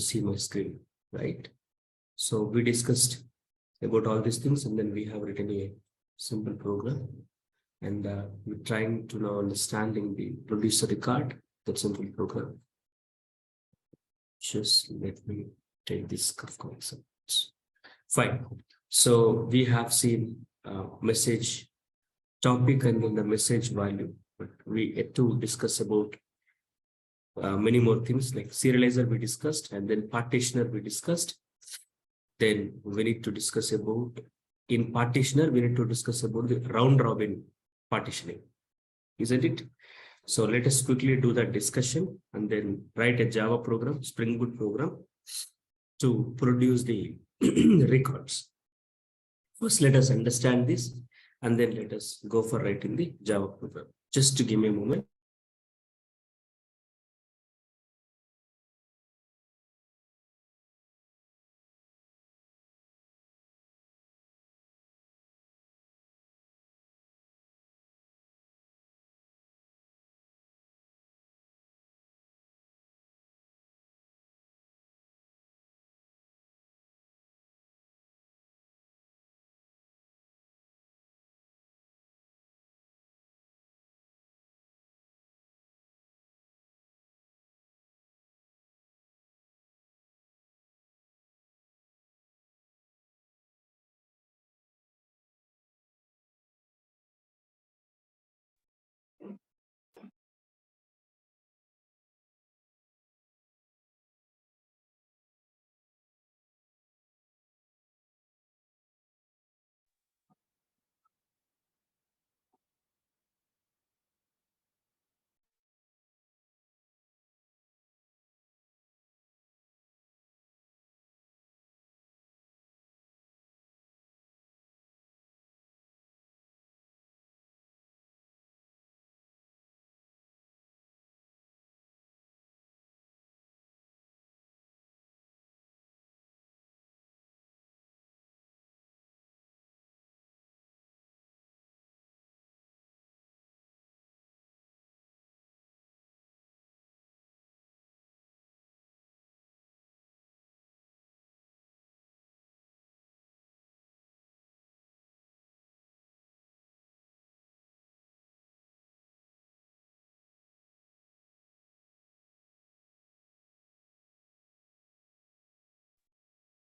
see my screen, right? So we discussed about all these things, and then we have written a simple program, and we're trying to now understanding the producer record, that simple program. Just let me take this Kafka example. Fine. So we have seen message topic and then the message value, but we had to discuss about many more things like serializer we discussed, and then partitioner we discussed. Then we need to discuss about, in partitioner, we need to discuss about the round robin partitioning, isn't it? So let us quickly do that discussion and then write a Java program, Spring Boot program, to produce the records. First, let us understand this, and then let us go for writing the Java program. Just to give me a moment.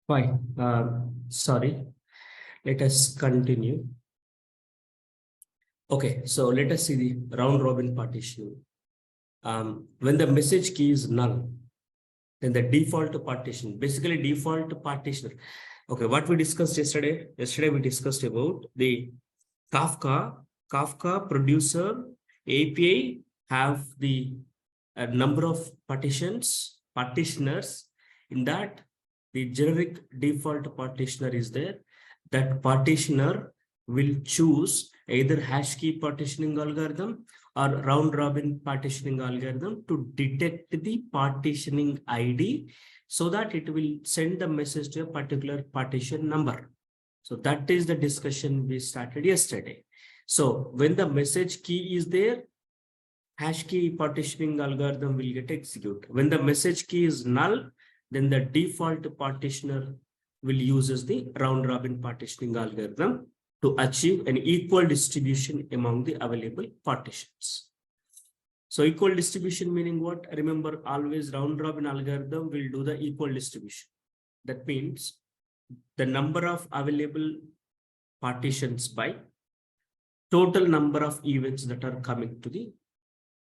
Fine. Sorry. Let us continue. Okay, so let us see the round robin partitioning. When the message key is null, then the default partition, basically default partitioner. Okay, what we discussed yesterday? Yesterday we discussed about the Kafka Producer API have the number of partitioners. In that, the generic default partitioner is there. That partitioner will choose either hash key partitioning algorithm or round robin partitioning algorithm to detect the partitioning ID, so that it will send the message to a particular partition number. So that is the discussion we started yesterday. So when the message key is there, hash key partitioning algorithm will get executed. When the message key is null, then the default partitioner will use the round robin partitioning algorithm to achieve an equal distribution among the available partitions. So equal distribution meaning what? Remember, always round robin algorithm will do the equal distribution. That means the number of available partitions by total number of events that are coming to the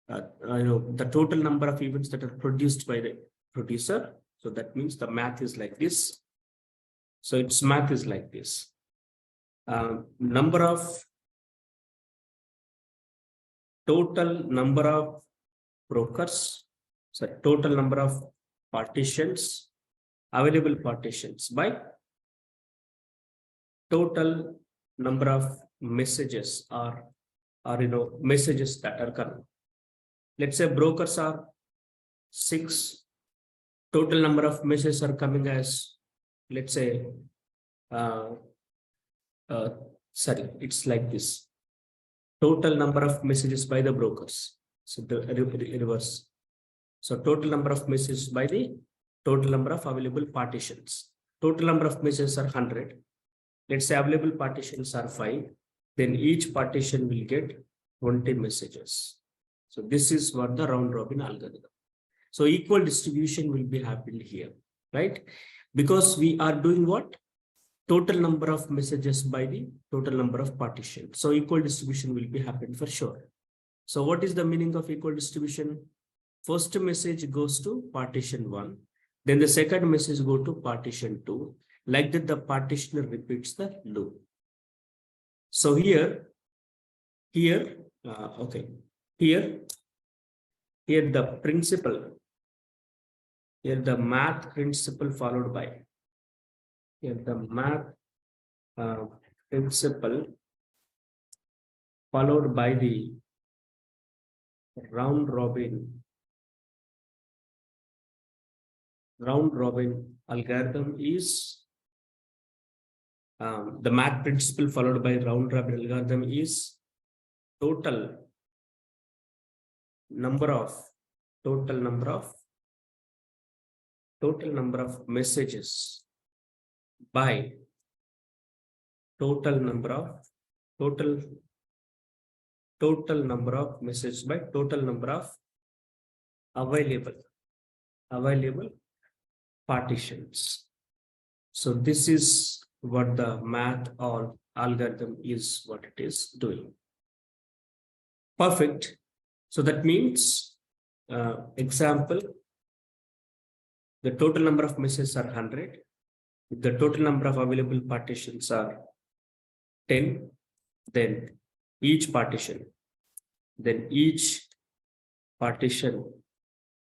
the total number of events that are produced by the producer. So that means the math is like this. So its math is like this. Number of total number of brokers, so total number of partitions, available partitions by total number of messages or messages that are coming. Let's say brokers are 6, total number of messages are coming as, let's say, sorry, it's like this. Total number of messages by the brokers. So the reverse. So total number of messages by the total number of available partitions. Total number of messages are 100. Let's say available partitions are 5. Then each partition will get 20 messages. So this is what the round robin algorithm. So equal distribution will be happened here, right? Because we are doing what? Total number of messages by the total number of partitions. So equal distribution will be happened for sure. So what is the meaning of equal distribution? First message goes to partition 1. Then the second message go to partition 2. Like that, the partitioner repeats the loop. So here the principle, here the math principle followed by, here the math principle followed by the round robin algorithm is the math principle followed by round robin algorithm is total number of messages by total number of messages by total number of available partitions. So this is what the math or algorithm is, what it is doing. Perfect. So that means, example, the total number of messages are 100. If the total number of available partitions are 10, then each partition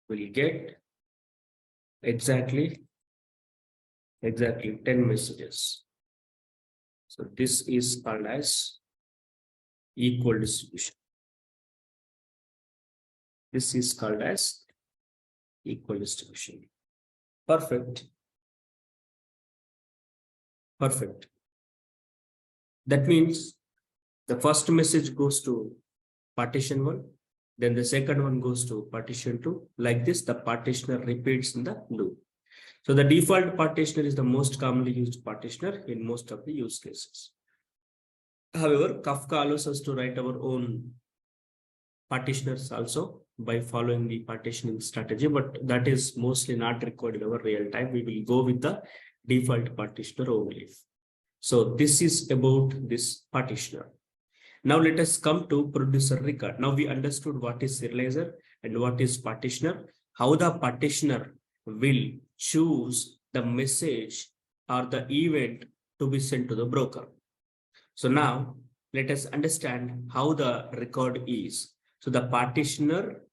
will get exactly 10 messages. So this is called as equal distribution. This is called as equal distribution. Perfect. That means the first message goes to partition 1, then the second one goes to partition 2. Like this, the partitioner repeats in the loop. So the default partitioner is the most commonly used partitioner in most of the use cases. However, Kafka allows us to write our own partitioners also by following the partitioning strategy, but that is mostly not required in our real time. We will go with the default partitioner only. So this is about this partitioner. Now let us come to producer record. Now we understood what is serializer and what is partitioner, how the partitioner will choose the message or the event to be sent to the broker. So now let us understand how the record is. So the partitioner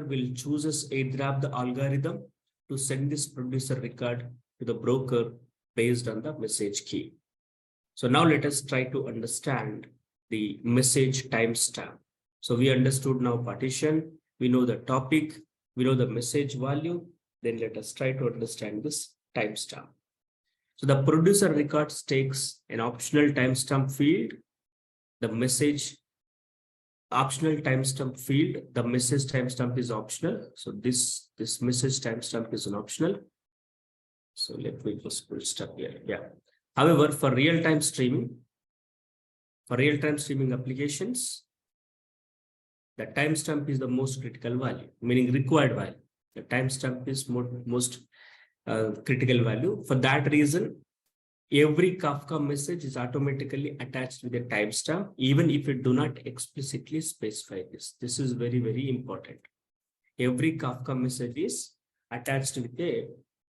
will choose either of the algorithm to send this producer record to the broker based on the message key. So now let us try to understand the message timestamp. So we understood now partition, we know the topic, we know the message value. Then let us try to understand this timestamp. So the producer records takes an optional timestamp field, the message optional timestamp field, the message timestamp is optional. So this message timestamp is an optional. So let me just full stop here. Yeah. However, for real-time streaming applications, the timestamp is the most critical value, meaning required value. The timestamp is most critical value. For that reason, every Kafka message is automatically attached with a timestamp, even if you do not explicitly specify this. This is very, very important. Every Kafka message is attached with a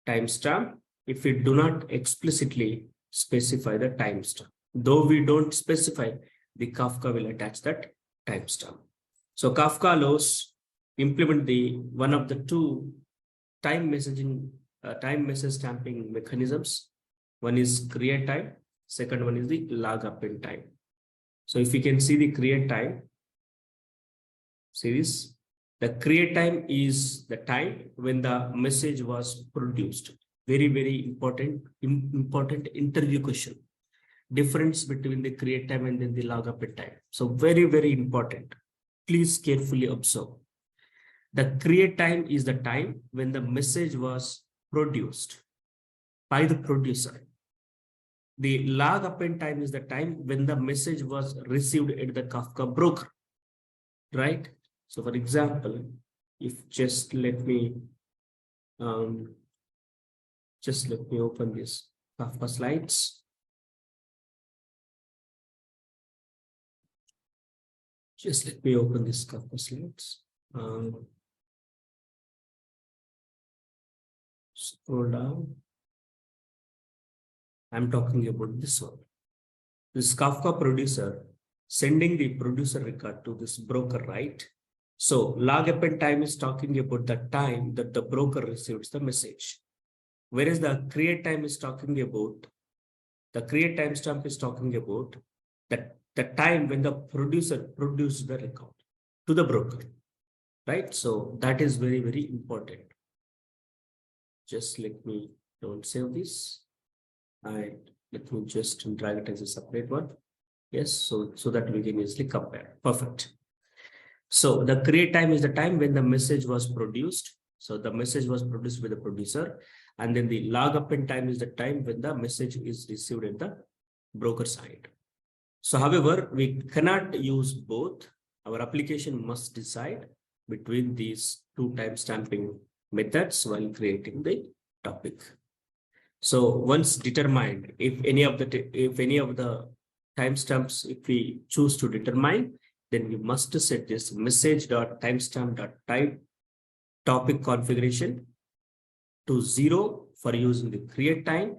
timestamp if we do not explicitly specify the timestamp. Though we don't specify, the Kafka will attach that timestamp. So Kafka allows implement the one of the two time message stamping mechanisms. One is create time, second one is the log append time. So if you can see the create time, see this, the create time is the time when the message was produced. Very, very important interview question. Difference between the create time and then the log append time. So very, very important. Please carefully observe. The create time is the time when the message was produced by the producer. The log append time is the time when the message was received at the Kafka broker, right? So for example, if just let me open this Kafka slides. Just let me open this Kafka slides. Scroll down. I'm talking about this one. This Kafka producer sending the producer record to this broker, right? So log append time is talking about the time that the broker receives the message. Whereas the create time is talking about, the create timestamp is talking about that the time when the producer produced the record to the broker, right? So that is very, very important. Just let me don't save this. And let me just drag it as a separate one. Yes, so that we can easily compare. Perfect. So the create time is the time when the message was produced. So the message was produced by the producer. And then the log append time is the time when the message is received at the broker side. So however, we cannot use both. Our application must decide between these two timestamping methods while creating the topic. So once determined, if any of the timestamps, if we choose to determine, then we must set this message.timestamp.type topic configuration to 0 for using the create time,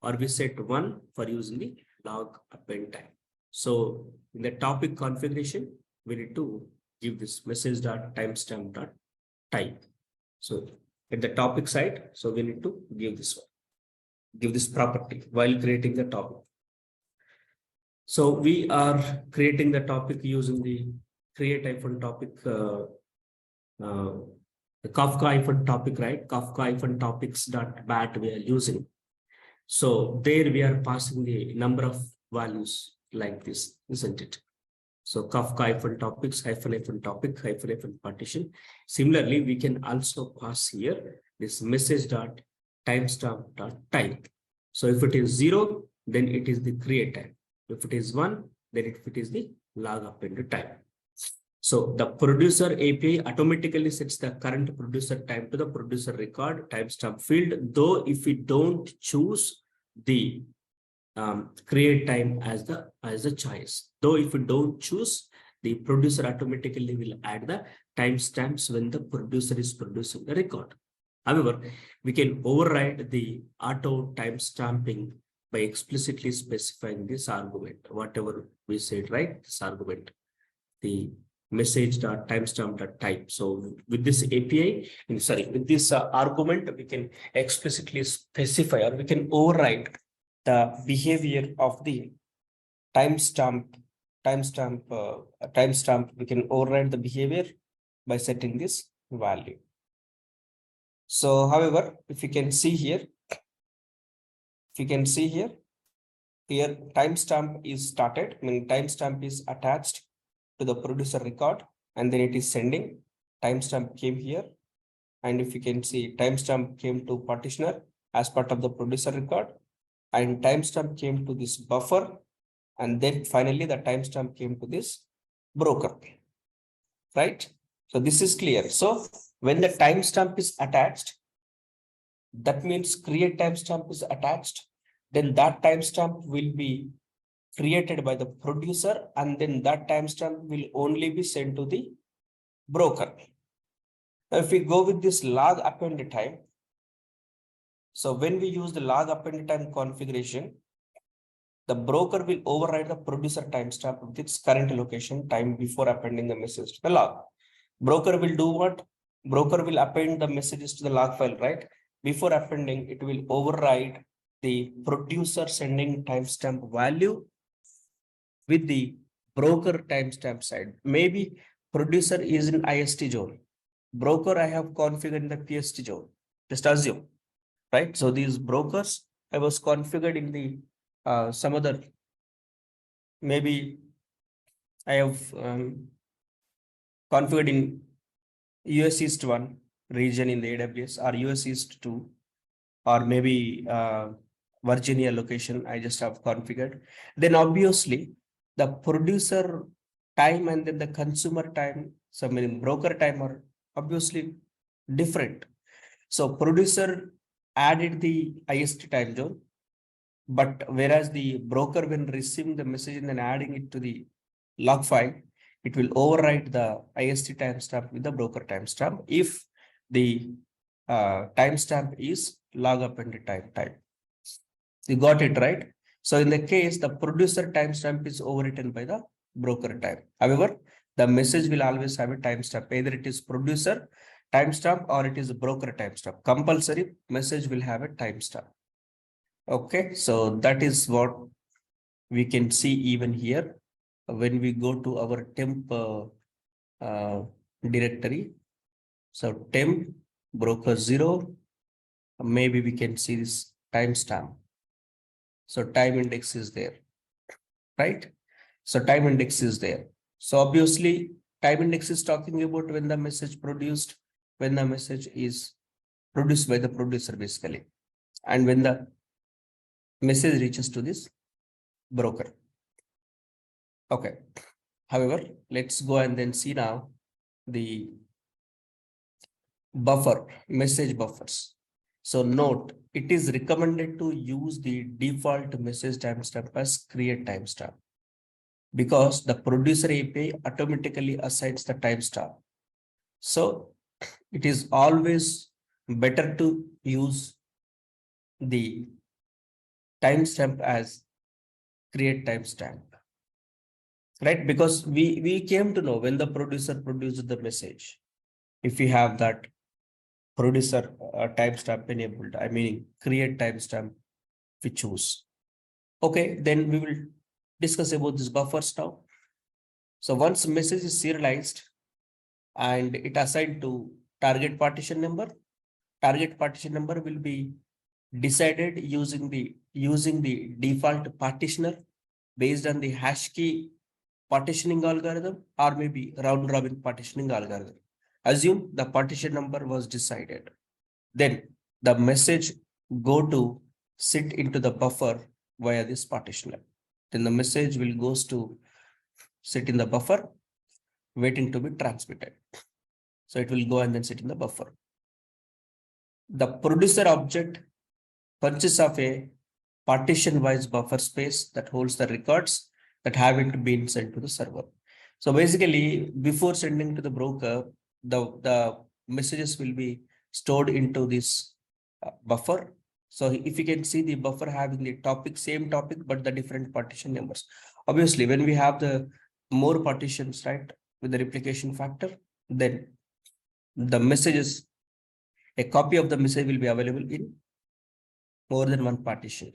or we set 1 for using the log append time. So in the topic configuration, we need to give this message.timestamp.type. So at the topic side, so we need to give this one, give this property while creating the topic. So we are creating the topic using the create-topic, the Kafka-topic, right? Kafka-topics.bat we are using. So there we are passing the number of values like this, isn't it? So Kafka-topics, -topic, -partition. Similarly, we can also pass here this message.timestamp.type. So if it is 0, then it is the create time. If it is 1, then it is the log append time. So the producer API automatically sets the current producer time to the producer record timestamp field, though if we don't choose the create time as the choice. Though if we don't choose, the producer automatically will add the timestamps when the producer is producing the record. However, we can override the auto timestamping by explicitly specifying this argument, whatever we said, right? This argument, the message.timestamp.type. So with this API, with this argument, we can explicitly specify, or we can override the behavior of the timestamp. We can override the behavior by setting this value. So, however, if you can see here, here timestamp is started, meaning timestamp is attached to the producer record, and then it is sending. Timestamp came here, and if you can see, timestamp came to partitioner as part of the producer record, and timestamp came to this buffer, and then finally the timestamp came to this broker, right? So this is clear. So when the timestamp is attached, that means create timestamp is attached, then that timestamp will be created by the producer, and then that timestamp will only be sent to the broker. Now, if we go with this log append time, so when we use the log append time configuration, the broker will override the producer timestamp with its current location time before appending the message to the log. Broker will do what? Broker will append the messages to the log file, right? Before appending, it will override the producer sending timestamp value with the broker timestamp side. Maybe producer is in IST zone. Broker I have configured in the PST zone. Just assume, right? So these brokers I was configured in the some other, maybe I have configured in US East 1 region in the AWS, or US East 2, or maybe Virginia location I just have configured, then obviously the producer time and then the consumer time, so meaning broker time, are obviously different. So producer added the IST time zone, but whereas the broker, when receiving the message and then adding it to the log file, it will overwrite the IST timestamp with the broker timestamp if the timestamp is log appended time. You got it right. So in the case, the producer timestamp is overwritten by the broker time. However, the message will always have a timestamp. Either it is producer timestamp or it is a broker timestamp. Compulsory message will have a timestamp. Okay, so that is what we can see even here when we go to our temp directory. So temp broker 0, maybe we can see this timestamp. So time index is there, right? So time index is there. So obviously time index is talking about when the message produced, when the message is produced by the producer basically, and when the message reaches to this broker. Okay. However, let's go and then see now the buffer, message buffers. So note, it is recommended to use the default message timestamp as create timestamp, because the producer API automatically assigns the timestamp. So it is always better to use the timestamp as create timestamp, right? Because we came to know when the producer produced the message, if we have that producer timestamp enabled, I mean create timestamp we choose. Okay, then we will discuss about this buffers now. So once message is serialized and it assigned to target partition number will be decided using the default partitioner based on the hash key partitioning algorithm, or maybe round robin partitioning algorithm. Assume the partition number was decided. Then the message go to sit into the buffer via this partitioner. Then the message will goes to sit in the buffer, waiting to be transmitted. So it will go and then sit in the buffer. The producer object consists of a partition-wise buffer space that holds the records that haven't been sent to the server. So basically, before sending to the broker, the messages will be stored into this buffer. So if you can see the buffer having the topic, same topic, but the different partition numbers. Obviously, when we have the more partitions, right, with the replication factor, then the messages, a copy of the message will be available in more than one partition.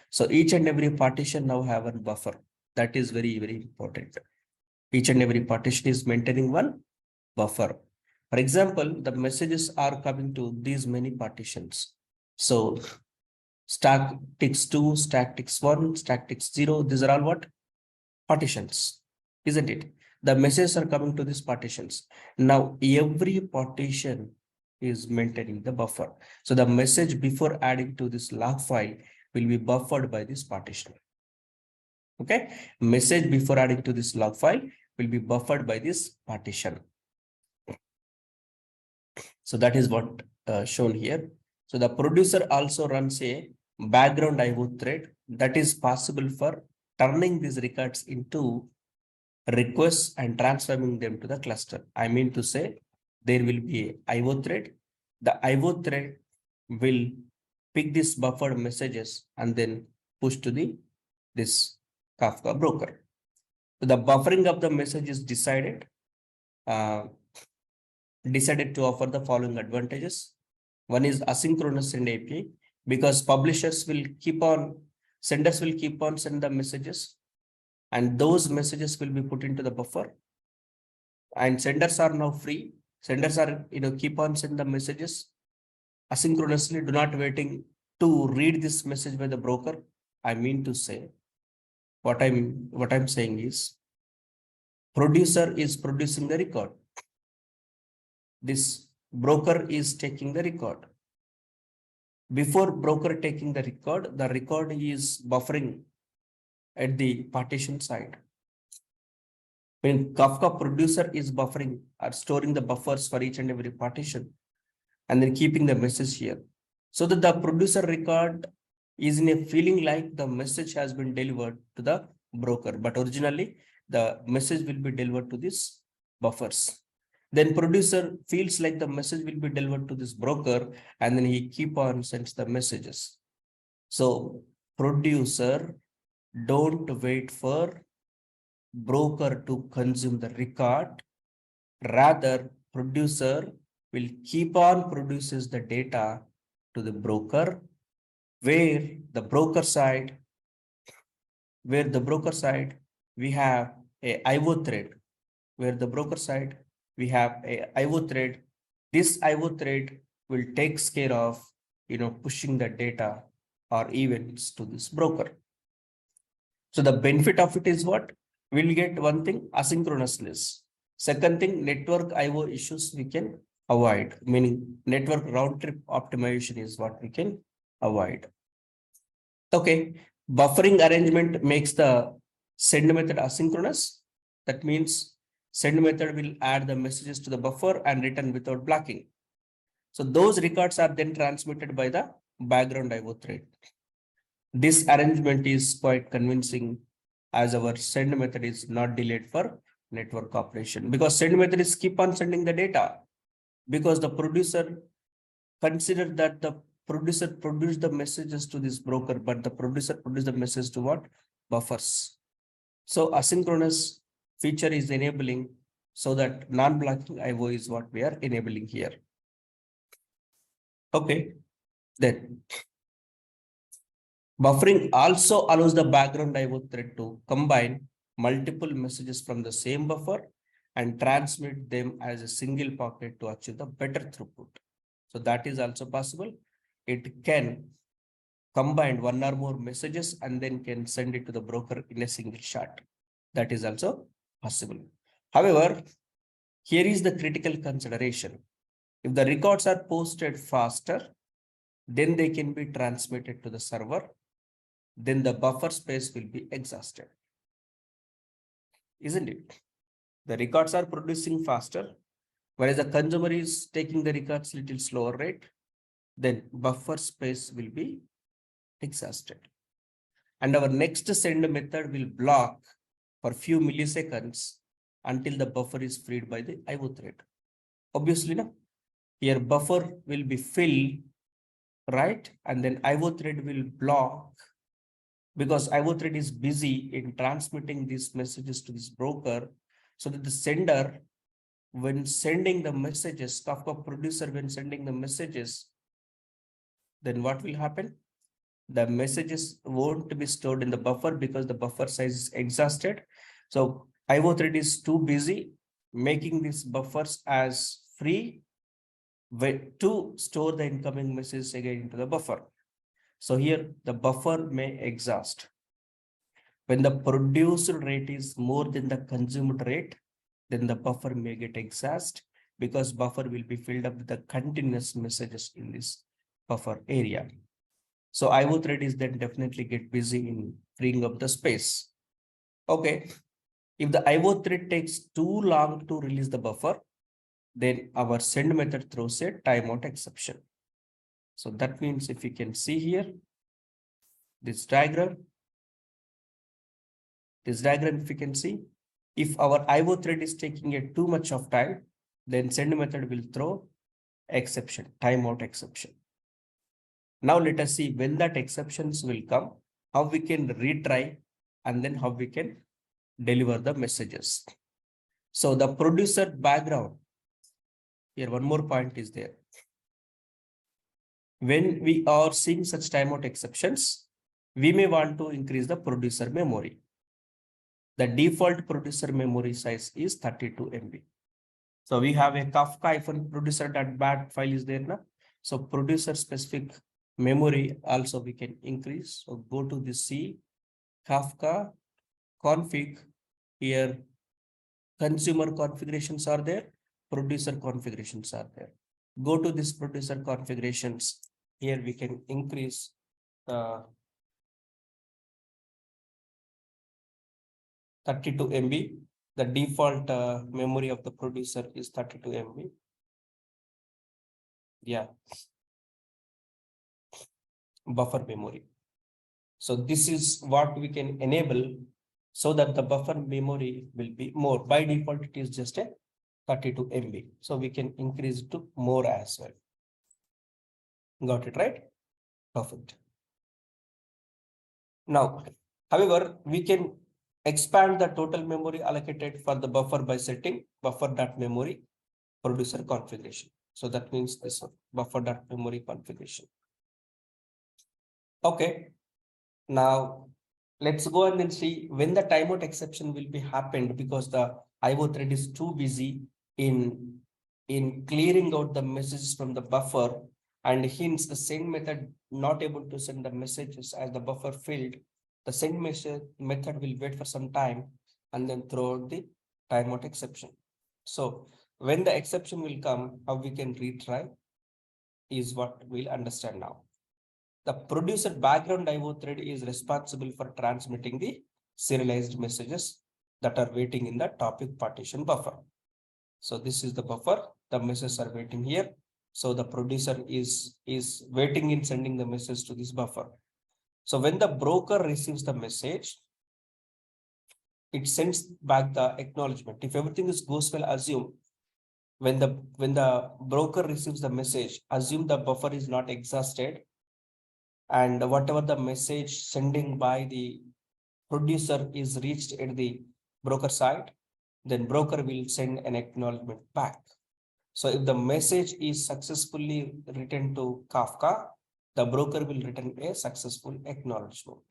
So each and every partition now have a buffer. That is very, very important. Each and every partition is maintaining one buffer. For example, the messages are coming to these many partitions. So stack ticks 2, stack ticks 1, stack ticks 0. These are all what? Partitions, isn't it? The messages are coming to these partitions. Now every partition is maintaining the buffer. So the message before adding to this log file will be buffered by this partition. Okay, message before adding to this log file will be buffered by this partition. So that is what shown here. So the producer also runs a background IO thread that is possible for turning these records into requests and transforming them to the cluster. I mean to say, there will be a IO thread. The IO thread will pick these buffered messages and then push to this Kafka broker. So the buffering of the message is decided to offer the following advantages. One is asynchronous send API, because senders will keep on send the messages, and those messages will be put into the buffer. And senders are now free. Senders are, keep on send the messages asynchronously, do not waiting to read this message by the broker. I mean to say, what I'm saying is, producer is producing the record. this broker is taking the record. Before broker taking the record is buffering at the partition side. When Kafka producer is buffering or storing the buffers for each and every partition and then keeping the message here. So that the producer record is in a feeling like the message has been delivered to the broker, but originally the message will be delivered to this buffers. Then producer feels like the message will be delivered to this broker and then he keep on sends the messages. So producer don't wait for broker to consume the record. Rather, producer will keep on produces the data to the broker where the broker side we have a IO thread, where the broker side we have a IO thread. This IO thread will takes care of pushing the data or events to this broker. So the benefit of it is what? We'll get one thing, asynchronousness. Second thing, network IO issues we can avoid, meaning network round trip optimization is what we can avoid. Okay, buffering arrangement makes the send method asynchronous. That means send method will add the messages to the buffer and return without blocking. So those records are then transmitted by the background IO thread. This arrangement is quite convincing as our send method is not delayed for network operation, because send method is keep on sending the data because the producer consider that the producer produced the messages to this broker, but the producer produced the message to what? Buffers. So asynchronous feature is enabling so that non-blocking IO is what we are enabling here. Okay, then buffering also allows the background IO thread to combine multiple messages from the same buffer and transmit them as a single packet to achieve the better throughput. So that is also possible. It can combine one or more messages and then can send it to the broker in a single shot. That is also possible. However, here is the critical consideration. If the records are posted faster, then they can be transmitted to the server. Then the buffer space will be exhausted. Isn't it? The records are producing faster, whereas the consumer is taking the records little slower rate, then buffer space will be exhausted. And our next send method will block for few milliseconds until the buffer is freed by the IO thread. Obviously, no? Here buffer will be filled, right? And then IO thread will block because IO thread is busy in transmitting these messages to this broker, so that the sender, when sending the messages, Kafka producer, when sending the messages, then what will happen? The messages won't be stored in the buffer because the buffer size is exhausted. So IO thread is too busy making these buffers as free to store the incoming messages again into the buffer. So here the buffer may exhaust. When the produced rate is more than the consumed rate, then the buffer may get exhaust because buffer will be filled up with the continuous messages in this buffer area. So IO thread is then definitely get busy in freeing up the space. Okay. If the IO thread takes too long to release the buffer, then our send method throws a timeout exception. So that means if you can see here, this diagram, if you can see, if our IO thread is taking a too much of time, then send method will throw exception, timeout exception. Now let us see when that exceptions will come, how we can retry, and then how we can deliver the messages. So the producer background, here one more point is there. When we are seeing such timeout exceptions, we may want to increase the producer memory. The default producer memory size is 32 MB. So we have a Kafka-producer.bat file is there now. So producer specific memory also we can increase. So go to the C, Kafka config. Here consumer configurations are there, producer configurations are there. Go to this producer configurations. Here we can increase the 32 MB. The default memory of the producer is 32 MB. Yeah. Buffer memory. So this is what we can enable so that the buffer memory will be more. By default, it is just a 32 MB. So we can increase it to more as well. Got it, right? Perfect. Now, however, we can expand the total memory allocated for the buffer by setting buffer.memory producer configuration. So that means this one, buffer.memory configuration. Okay. Now let's go and then see when the timeout exception will be happened, because the IO thread is too busy in clearing out the messages from the buffer, and hence the send method not able to send the messages as the buffer filled. The send method will wait for some time and then throw out the timeout exception. So when the exception will come, how we can retry is what we'll understand now. The producer background IO thread is responsible for transmitting the serialized messages that are waiting in the topic partition buffer. So this is the buffer. The messages are waiting here. So the producer is waiting in sending the message to this buffer. So when the broker receives the message, it sends back the acknowledgement. If everything goes well, assume when the broker receives the message, assume the buffer is not exhausted, and whatever the message sending by the producer is reached at the broker side, then broker will send an acknowledgement back. So if the message is successfully written to Kafka, the broker will return a successful acknowledgement.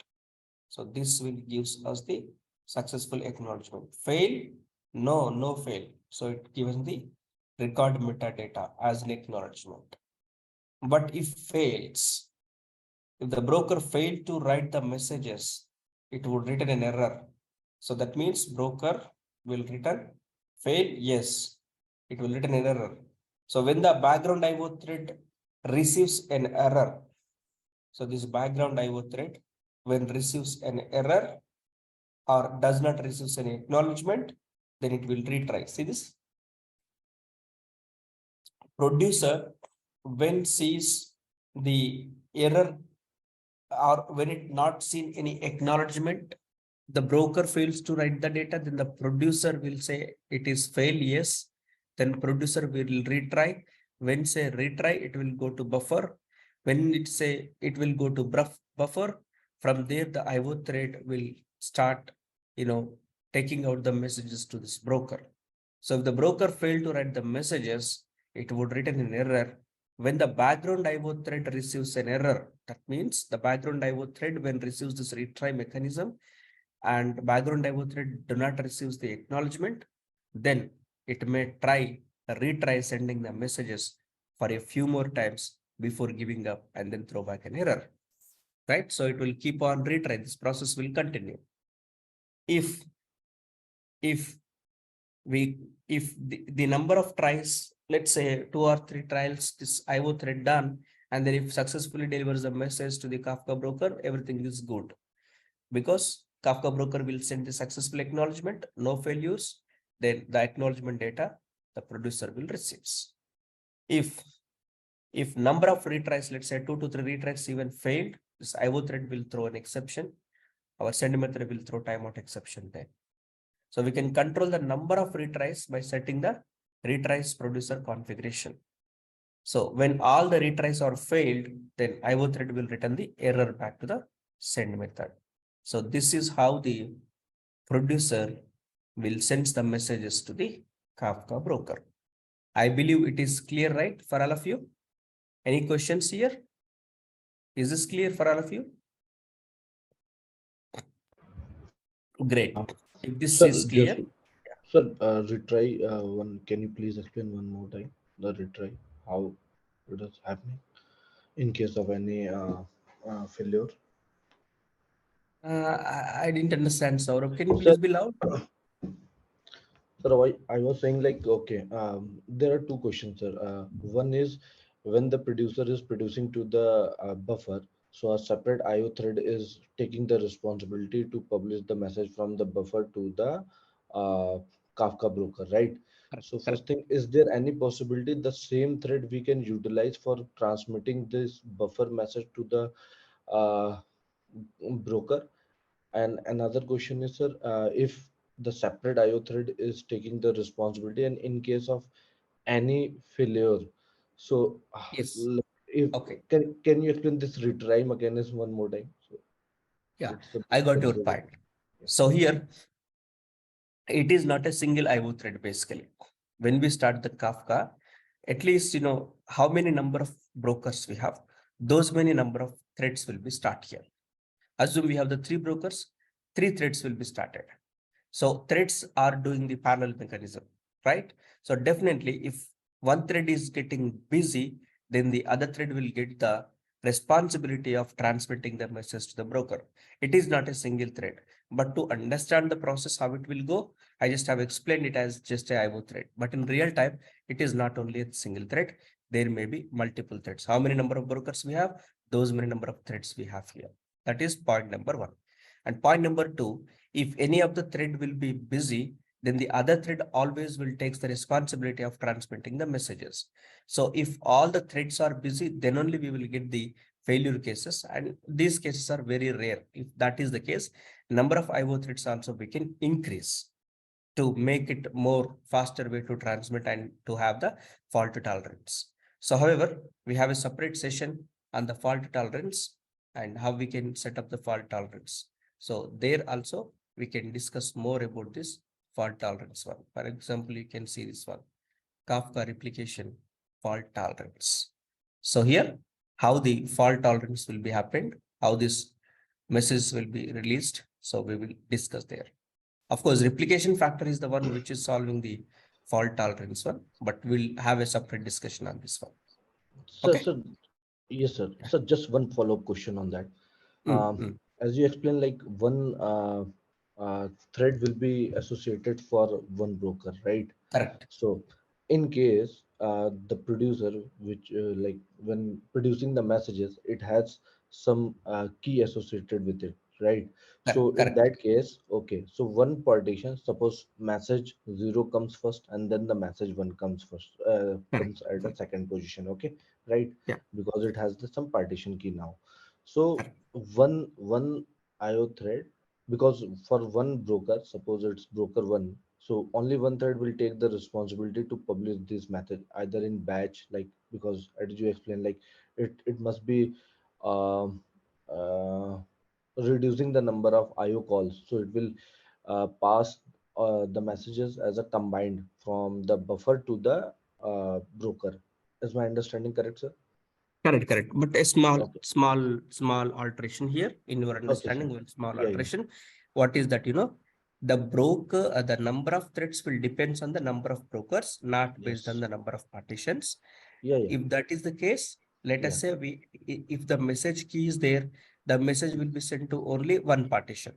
So this will gives us the successful acknowledgement. Fail? No fail. So it gives the record metadata as an acknowledgement. But if fails, if the broker failed to write the messages, it would return an error. So that means broker will return fail, yes, it will return an error. So when the background IO thread receives an error, so this background IO thread, when receives an error or does not receive any acknowledgement, then it will retry. See this? Producer, when sees the error or when it not seen any acknowledgement, the broker fails to write the data, then the producer will say it is fail, yes. Then producer will retry. When say retry, it will go to buffer. When it say it will go to buffer, from there the IO thread will start, taking out the messages to this broker. So if the broker failed to write the messages, it would return an error. When the background IO thread receives an error, that means the background IO thread, when receives this retry mechanism and background IO thread do not receives the acknowledgement, then it may retry sending the messages for a few more times before giving up and then throw back an error, right? So it will keep on retry. This process will continue. If the number of tries, let's say 2 or 3 trials, this IO thread done, and then if successfully delivers a message to the Kafka broker, everything is good, because Kafka broker will send the successful acknowledgement, no failures, then the acknowledgement data the producer will receive. If number of retries, let's say 2 to 3 retries even failed, this IO thread will throw an exception. Our send method will throw timeout exception there. So we can control the number of retries by setting the retries producer configuration. So when all the retries are failed, then IO thread will return the error back to the send method. So this is how the producer will send the messages to the Kafka broker. I believe it is clear, right, for all of you? Any questions here? Is this clear for all of you? Great. If this Sir, is just clear, sir, retry one. Can you please explain one more time the retry, how it is happening in case of any failure? I didn't understand, Saurabh. Can you Sir, please be loud? Sir, I was saying like, okay, there are two questions, sir. One is when the producer is producing to the buffer, so a separate IO thread is taking the responsibility to publish the message from the buffer to the uh, Kafka broker, right? Correct, So first correct. thing, is there any possibility the same thread we can utilize for transmitting this buffer message to the uh, broker? And another question is, sir, if the separate IO thread is taking the responsibility, and in case of any failure, so Yes. if Okay. can you explain this retry mechanism one more time? So Yeah, it's a I bit got your confusing. point. Yeah. So here, it is not a single IO thread basically. When we start the Kafka, at least you know how many number of brokers we have. Those many number of threads will be start here. Assume we have the three brokers, three threads will be started. So threads are doing the parallel mechanism, right? So definitely if one thread is getting busy, then the other thread will get the responsibility of transmitting the message to the broker. It is not a single thread, but to understand the process, how it will go, I just have explained it as just a IO thread. But in real time, it is not only a single thread. There may be multiple threads. How many number of brokers we have? Those many number of threads we have here. That is point number one. And point number two, if any of the thread will be busy, then the other thread always will take the responsibility of transmitting the messages. So if all the threads are busy, then only we will get the failure cases. And these cases are very rare. If that is the case, number of IO threads also we can increase to make it more faster way to transmit and to have the fault tolerance. So however, we have a separate session on the fault tolerance and how we can set up the fault tolerance. So there also we can discuss more about this fault tolerance one. For example, you can see this one, Kafka replication fault tolerance. So here, how the fault tolerance will be happened, how this message will be released. So we will discuss there. Of course, replication factor is the one which is solving the fault tolerance one, but we'll have a separate discussion on this one. So, Okay. so yes, sir. Yeah. So just one follow-up question on that. Mm, Um, mm. as you explained, like one thread will be associated for one broker, right? Correct. So, in case the producer, which like when producing the messages, it has some key associated with it, right? So, Correct. in Correct. that case, okay, so one partition, suppose message zero comes first, and then the message one comes first, Correct. comes at the Correct. second position, okay, right? Yeah. Because it has some partition key now. So, Correct. one IO thread, because for one broker, suppose it's broker one, so only one thread will take the responsibility to publish this method either in batch, like because as you explained, like it must be um, uh, reducing the number of IO calls, so it will pass the messages as a combined from the buffer to the broker. Is my understanding correct, sir? Correct. Correct. But a Okay. small alteration here in your Okay, sir. understanding, one small Yeah, yeah. alteration. What is that? The broker, the number of threads will depends on the number of brokers, not based on Yes. the number of partitions. Yeah, yeah. If that is the case, let Yeah. us say if the message key is there, the message will be sent to only one partition.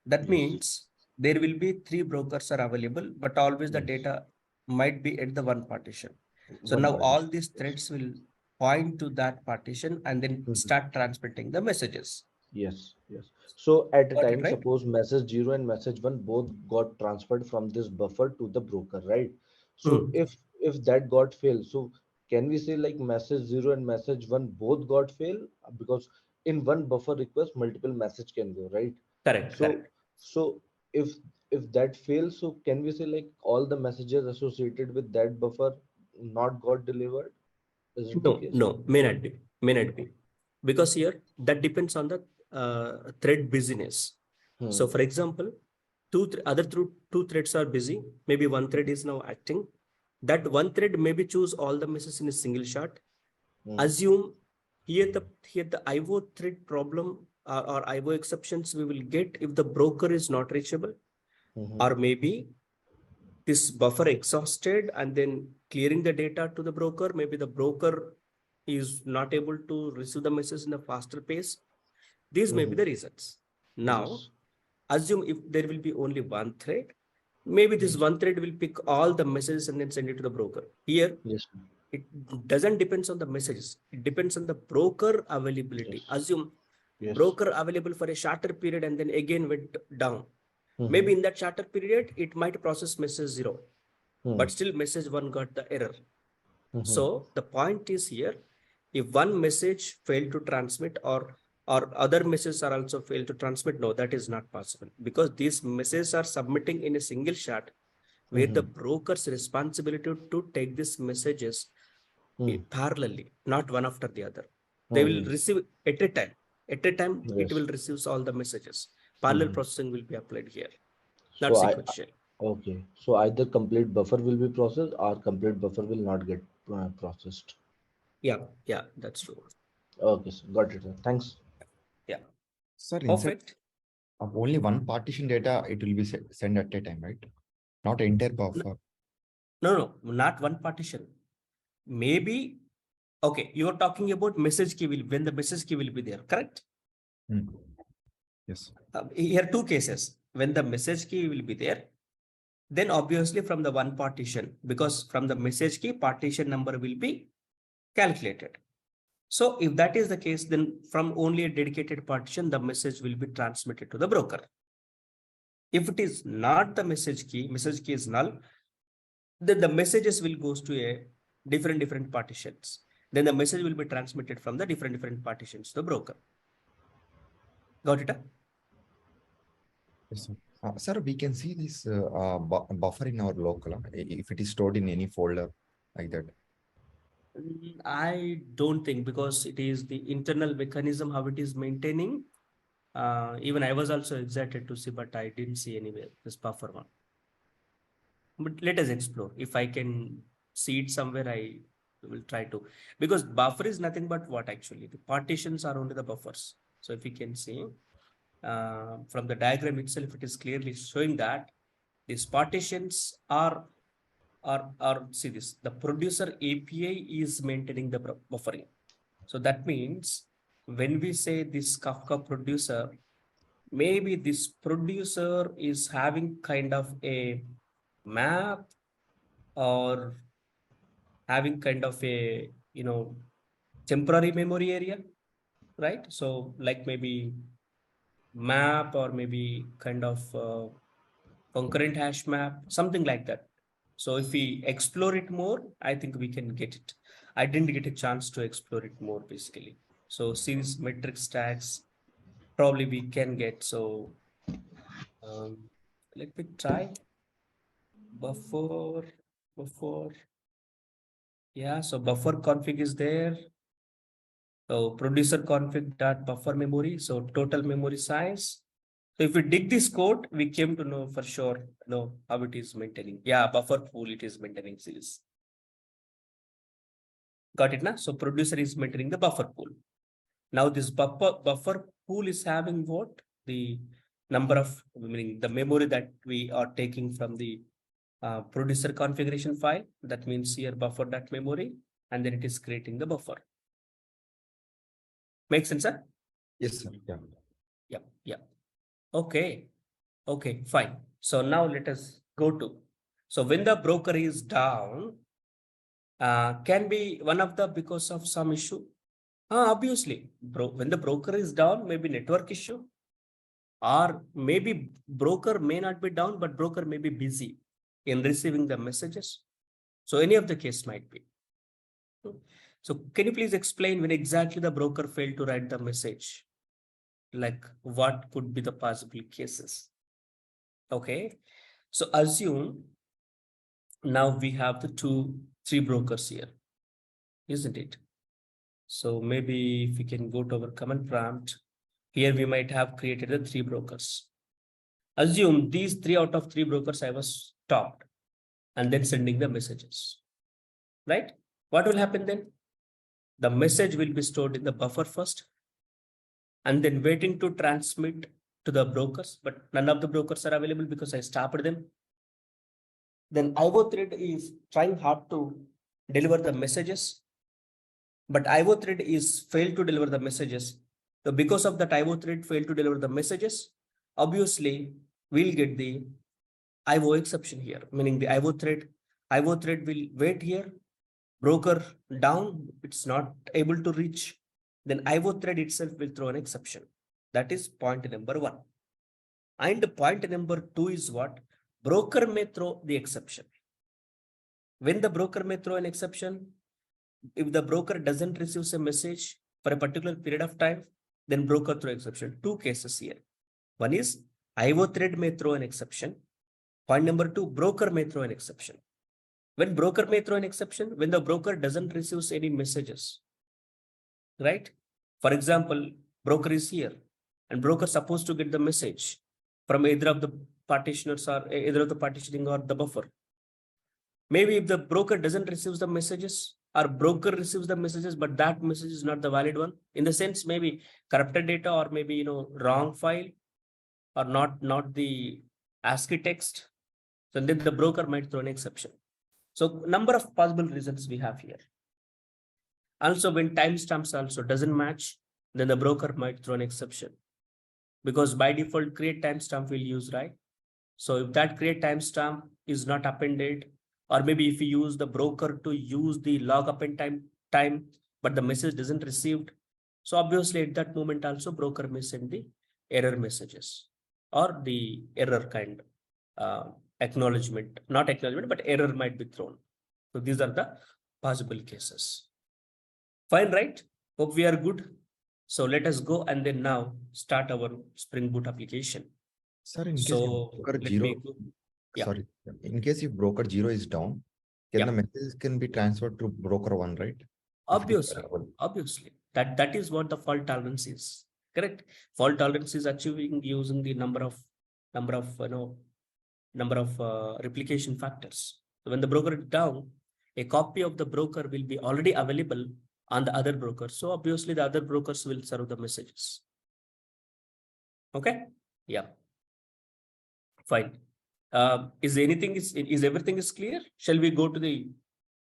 That Yes. means there will be three brokers are available, but always the Yes. data might be at the one partition. So One now all partition. these Yes. threads will point to that partition and then Mhm. start transmitting the messages. Yes. Yes. So at a Got it, time, right? suppose message zero and message one both got transferred from this buffer to the broker, right? So Hmm. if that got failed, so can we say like message zero and message one both got failed? Because in one buffer request, multiple message can go, right? Correct, So correct. so if if that fails, so can we say like all the messages associated with that buffer not got delivered? Is it the No, case? no, may not be, may not be. Because here that depends on the thread busyness. So Hmm. for example, two threads are busy. Maybe one thread is now acting. That one thread maybe choose all the messages in a single shot. Hmm. Assume here the IO thread problem or IO exceptions we will get if the broker is not reachable, Hmm. or maybe this buffer exhausted and then clearing the data to the broker. Maybe the broker is not able to receive the message in a faster pace. These may be Hmm. the reasons. Now, Yes. assume if there will be only one thread, maybe this one thread will pick all the messages and then send it to the broker. Here, Yes. it doesn't depends on the messages. It depends on the broker availability. Yes. Assume Yes. broker available for a shorter period and then again went down. Mhm. Maybe in that shorter period, it might process message 0, but Mhm. still message 1 got the error. Mhm. So the point is here, if one message failed to transmit or other messages are also failed to transmit, no, that is not possible because these messages are submitting in a single shot where the Mhm. broker's responsibility to take these messages parallelly, not one after the other. They will Mhm. receive at a time. At a time, it Yes. will receive all the messages. Parallel Mhm. processing will be applied here, So not sequential. okay. So either complete buffer will be processed or complete buffer will not get processed. Yeah, that's true. Okay, sir. Got it, sir. Thanks. Yeah, Sir, inside perfect. of only one partition data, it will be sent at a time, right? Not entire buffer. No, not one partition. Maybe, okay, you are talking about message key will, when the message key will be there, correct? Hmm. Yes. Here two cases. When the message key will be there, then obviously from the one partition, because from the message key, partition number will be calculated. So if that is the case, then from only a dedicated partition, the message will be transmitted to the broker. If it is not the message key is null, then the messages will goes to a different partitions. Then the message will be transmitted from the different partitions to the broker. Got it? Yes, sir. Sir, we can see this buffer in our local, if it is stored in any folder like that. I don't think because it is the internal mechanism how it is maintaining. Even I was also excited to see, but I didn't see anywhere this buffer one. But let us explore. If I can see it somewhere, I will try to. Because buffer is nothing but what actually? The partitions are only the buffers. So if you can see from the diagram itself, it is clearly showing that these partitions are see this. The producer API is maintaining the buffering. So that means when we say this Kafka producer, maybe this producer is having kind of a map or having kind of a temporary memory area, right? So like maybe map or maybe kind of concurrent hash map, something like that. So if we explore it more, I think we can get it. I didn't get a chance to explore it more basically. So series metric stacks probably we can get. So let me try buffer. Yeah, so buffer config is there. So producer config dot buffer memory. So total memory size. So if we dig this code, we came to know for sure how it is maintaining. Yeah, buffer pool it is maintaining series. Got it now? So producer is maintaining the buffer pool. Now this buffer pool is having what? The number of, meaning the memory that we are taking from the producer configuration file. That means here buffer that memory, and then it is creating the buffer. Make sense, sir? Yes, sir. Yeah. Yeah. Okay, fine. So now let us go to. So when the broker is down, can be one of the because of some issue. Obviously, when the broker is down, maybe network issue, or maybe broker may not be down, but broker may be busy in receiving the messages. So any of the case might be. So can you please explain when exactly the broker failed to write the message? Like what could be the possible cases? Okay. So assume now we have the three brokers here, isn't it? So maybe if we can go to our command prompt, here we might have created the three brokers. Assume these 3 out of 3 brokers I was stopped and then sending the messages, right? What will happen then? The message will be stored in the buffer first and then waiting to transmit to the brokers, but none of the brokers are available because I stopped them. Then IO thread is trying hard to deliver the messages, but IO thread is failed to deliver the messages. So because of that IO thread failed to deliver the messages, obviously we'll get the IO exception here, meaning the IO thread will wait here, broker down, it's not able to reach, then IO thread itself will throw an exception. That is point number 1. And point number 2 is what? Broker may throw the exception. When the broker may throw an exception, if the broker doesn't receive a message for a particular period of time, then broker throw exception. 2 cases here. One is IO thread may throw an exception. Point number 2, broker may throw an exception. When broker may throw an exception, when the broker doesn't receive any messages, right? For example, broker is here and broker supposed to get the message from either of the partitioners or either of the partitioning or the buffer. Maybe if the broker doesn't receive the messages or broker receives the messages, but that message is not the valid one, in the sense maybe corrupted data or maybe wrong file or not the ASCII text, so then the broker might throw an exception. So number of possible reasons we have here. Also, when timestamps also doesn't match, then the broker might throw an exception, because by default create timestamp will use, right? So if that create timestamp is not appended, or maybe if you use the broker to use the log append time, but the message doesn't received, so obviously at that moment also broker may send the error messages or the error kind acknowledgement, not acknowledgement, but error might be thrown. So these are the possible cases. Fine, right? Hope we are good. So let us go and then now start our Spring Boot application. Sir, in case So if broker let zero, me go. Yeah. sorry, in case if broker 0 is down, can Yeah. the message can be transferred to broker 1, right? If it is Obviously, available. obviously. That is what the fault tolerance is. Correct. Fault tolerance is achieving using the number of replication factors. So when the broker is down, a copy of the broker will be already available on the other broker. So obviously the other brokers will serve the messages. Okay. Yeah. Fine. Is everything is clear? Shall we go to the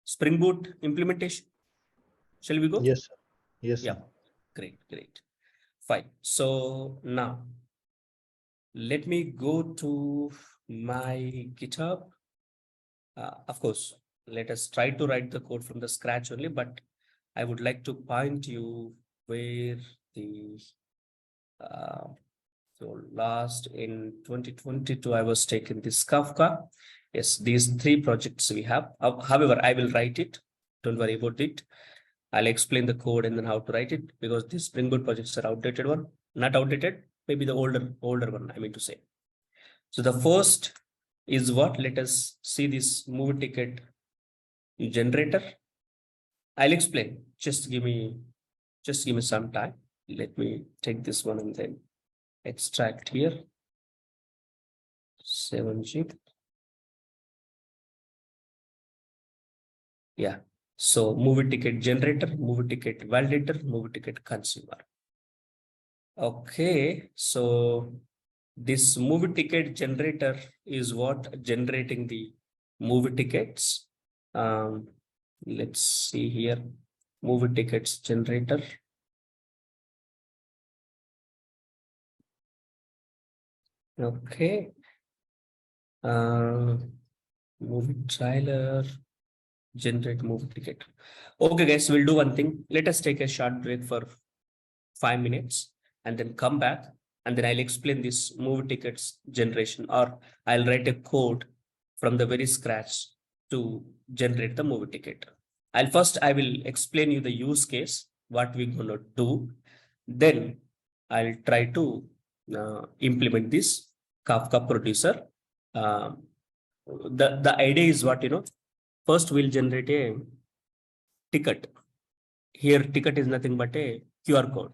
Spring Boot implementation? Shall we go? Yes, sir. Yes, Yeah. sir. Great. Fine. So now let me go to my GitHub. Of course, let us try to write the code from the scratch only, but I would like to point you where the so last in 2022, I was taking this Kafka. Yes, these 3 projects we have. However, I will write it. Don't worry about it. I'll explain the code and then how to write it, because these Spring Boot projects are outdated one. Not outdated, maybe the older one, I mean to say. So the first is what? Let us see this movie ticket generator. I'll explain. Just give me some time. Let me take this one and then extract here. 7G. Yeah. So movie ticket generator, movie ticket validator, movie ticket consumer. Okay. So this movie ticket generator is what? Generating the movie tickets. Let's see here. Movie tickets generator. Okay. Movie trailer, generate movie ticket. Okay, guys, we'll do one thing. Let us take a short break for 5 minutes and then come back, and then I'll explain this movie tickets generation, or I'll write a code from the very scratch to generate the movie ticket. I will explain you the use case, what we're gonna do. Then I'll try to implement this Kafka producer. The idea is what, first we'll generate a ticket. Here, ticket is nothing but a QR code.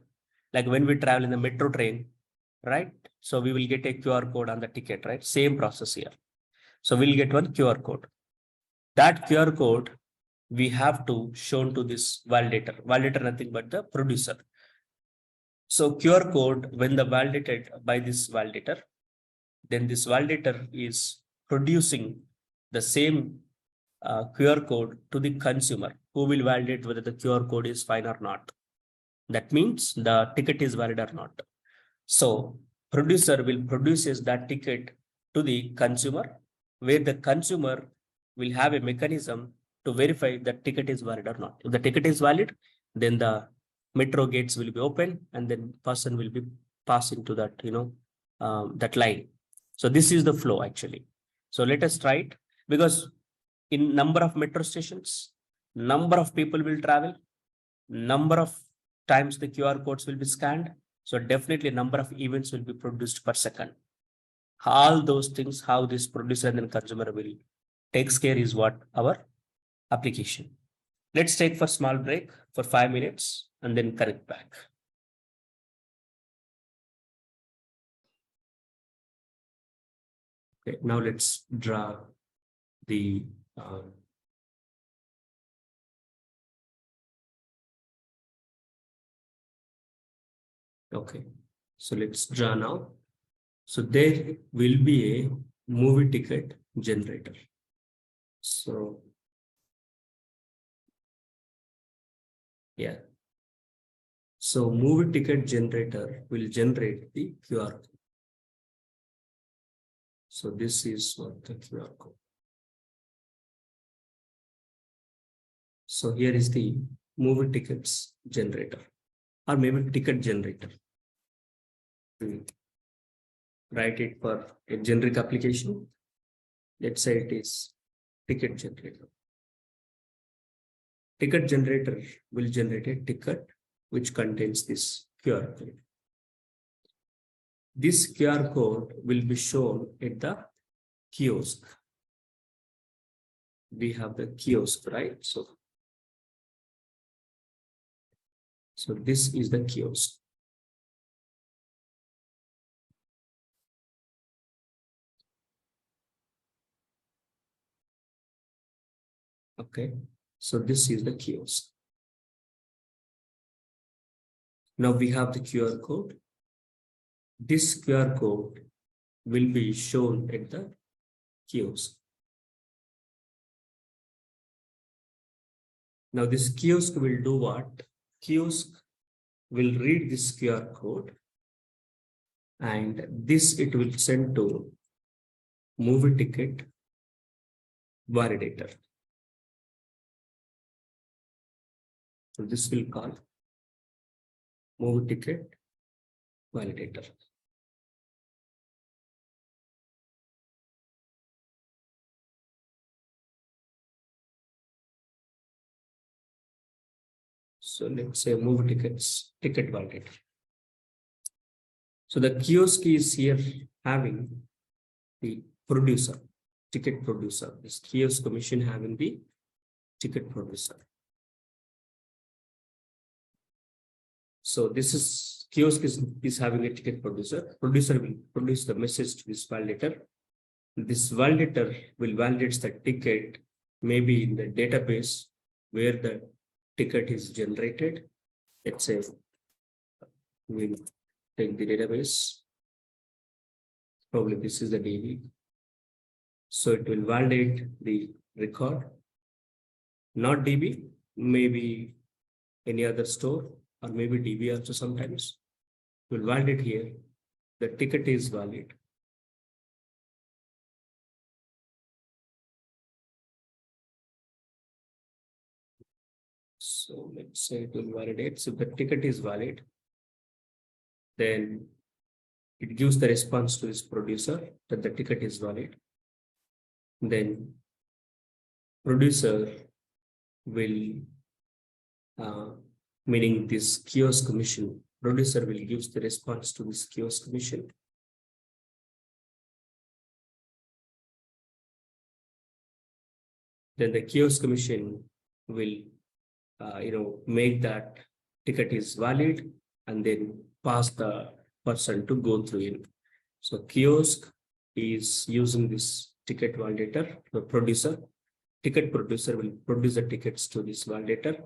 Like when we travel in the metro train, right? So we will get a QR code on the ticket, right? Same process here. So we'll get one QR code. That QR code we have to show to this validator. Validator nothing but the producer. So QR code, when the validated by this validator, then this validator is producing the same QR code to the consumer, who will validate whether the QR code is fine or not. That means the ticket is valid or not. So producer will produces that ticket to the consumer, where the consumer will have a mechanism to verify that ticket is valid or not. If the ticket is valid, then the metro gates will be open and then person will be passing to that, that line. So this is the flow actually. So let us try it, because in number of metro stations, number of people will travel, number of times the QR codes will be scanned. So definitely number of events will be produced per second. All those things, how this producer and then consumer will takes care is what our application. Let's take for small break for 5 minutes and then connect back. Okay, now let's draw the okay, so let's draw now. So there will be a movie ticket generator. So yeah. So movie ticket generator will generate the QR code. So this is what the QR code. So here is the movie tickets generator, or maybe ticket generator. Write it for a generic application. Let's say it is ticket generator. Ticket generator will generate a ticket which contains this QR code. This QR code will be shown at the kiosk. We have the kiosk, right? So this is the kiosk. Okay, so this is the kiosk. Now we have the QR code. This QR code will be shown at the kiosk. Now this kiosk will do what? Kiosk will read this QR code, and this it will send to movie ticket validator. So this will call movie ticket validator. So let's say movie ticket validator. So the kiosk is here having the producer, ticket producer. This kiosk machine having the ticket producer. So this is kiosk is having a ticket producer. Producer will produce the message to this validator. This validator will validate the ticket, maybe in the database where the ticket is generated. Let's say we'll take the database. Probably this is the DB. So it will validate the record, not DB, maybe any other store, or maybe DB also sometimes. It will validate here. The ticket is valid. So let's say it will validate. So the ticket is valid. Then it gives the response to this producer that the ticket is valid. Then producer will, meaning this kiosk machine, producer will give the response to this kiosk machine. Then the kiosk machine will, make that ticket is valid and then pass the person to go through it. So kiosk is using this ticket validator, the producer. Ticket producer will produce the tickets to this validator.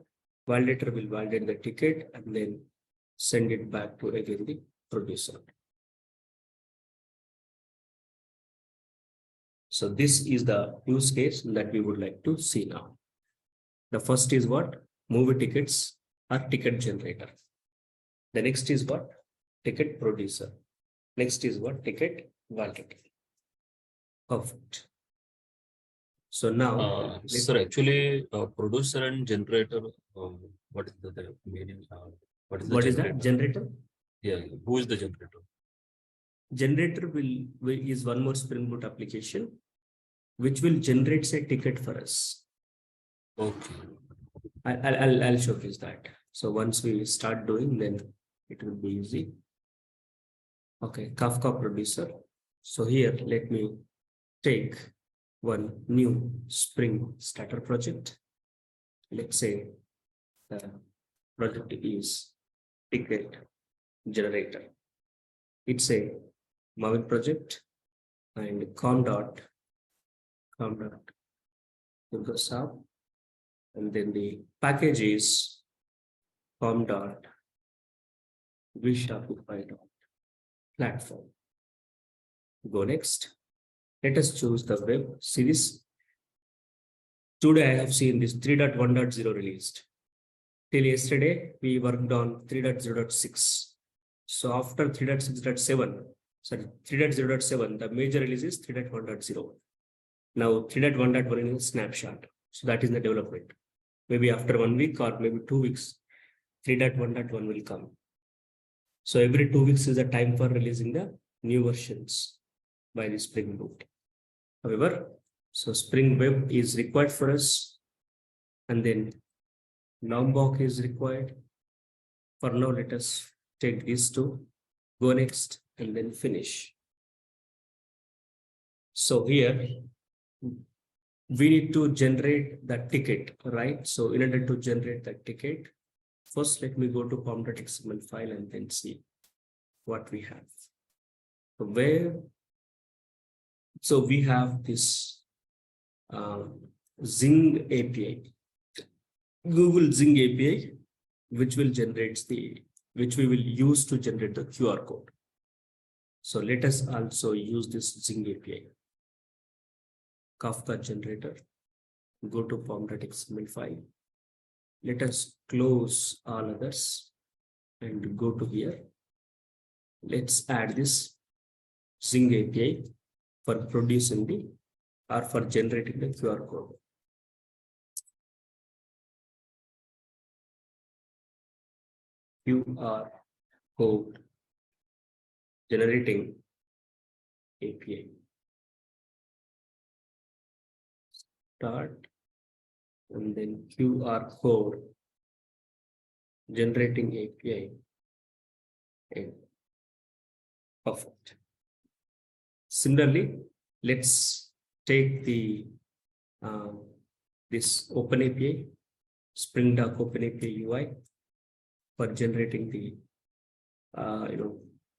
Validator will validate the ticket and then send it back to again the producer. So this is the use case that we would like to see now. The first is what? Movie tickets or ticket generator. The next is what? Ticket producer. Next is what? Ticket validator. Perfect. So now, Sir, actually, producer and generator, what is the meaning? What is the what is generator? that generator? Yeah, who is the generator? Generator is one more Spring Boot application which will generate a ticket for us. Okay. I'll showcase that. So once we start doing, then it will be easy. Okay, Kafka Producer. So here, let me take one new Spring Starter project. Let's say the project is ticket generator. It's a Maven project and com dot goes up, and then the package is com dot platform. Go next. Let us choose the web series. Today I have seen this 3.1.0 released. Till yesterday, we worked on 3.0.6. So after 3.6.7, sorry, 3.0.7, the major release is 3.1.0. Now 3.1.1 is a snapshot. So that is the development. Maybe after 1 week or maybe 2 weeks, 3.1.1 will come. So every 2 weeks is the time for releasing the new versions by the Spring Boot. However, so Spring Web is required for us, and then Lombok is required. For now, let us take these two, go next, and then finish. So here, we need to generate that ticket, right? So in order to generate that ticket, first let me go to pom.xml file and then see what we have. So we have this Zing API, Google Zing API, which we will use to generate the QR code. So let us also use this Zing API. Kafka generator, go to pom.xml file. Let us close all others and go to here. Let's add this Zing API for producing for generating the QR code. QR code generating API. Start, and then QR code generating API. And perfect. Similarly, let's take this Open API, Spring Dark Open API UI for generating the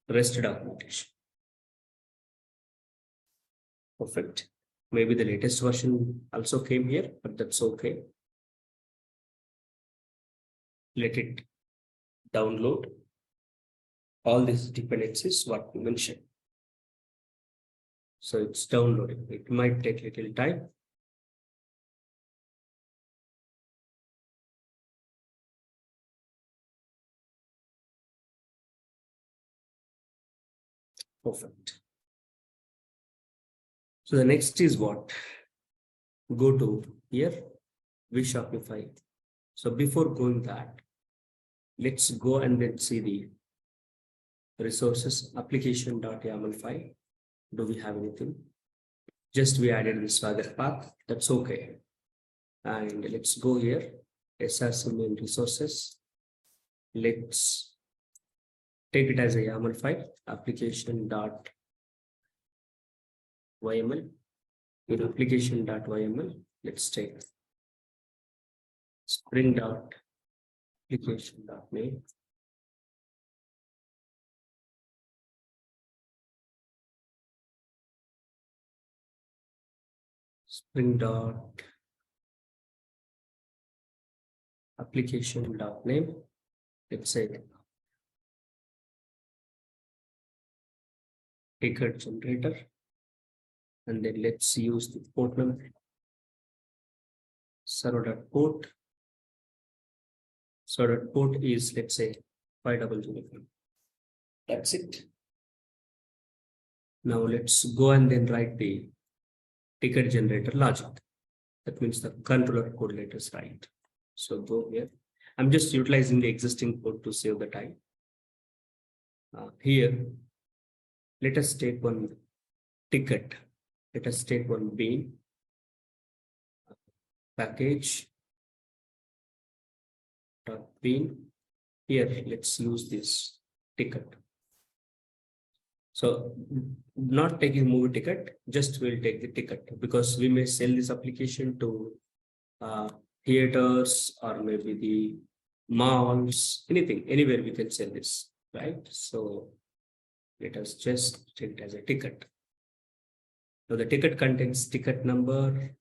REST documentation. Perfect. Maybe the latest version also came here, but that's okay. Let it download all these dependencies what we mentioned. So it's downloading. It might take a little time. Perfect. So the next is what? Go to here, Shopify. So before going that, let's go and then see the resources application.yaml file. Do we have anything? Just we added the Swagger path. That's okay. And let's go here, SRC main resources. Let's take it as a YAML file, application.yml. In application.yml, let's take spring.application.name. Spring.application.name. Let's say ticket generator, and then let's use the port number, server.port. Server.port is, let's say, 5005. That's it. Now let's go and then write the ticket generator logic. That means the controller code letters right. So go here. I'm just utilizing the existing code to save the time. Here, let us take one ticket. Let us take one bean package dot bean. Here, let's use this ticket. So not taking movie ticket, just we'll take the ticket because we may sell this application to theaters or maybe the malls, anything, anywhere we can sell this, right? So let us just take it as a ticket. So the ticket contains ticket number.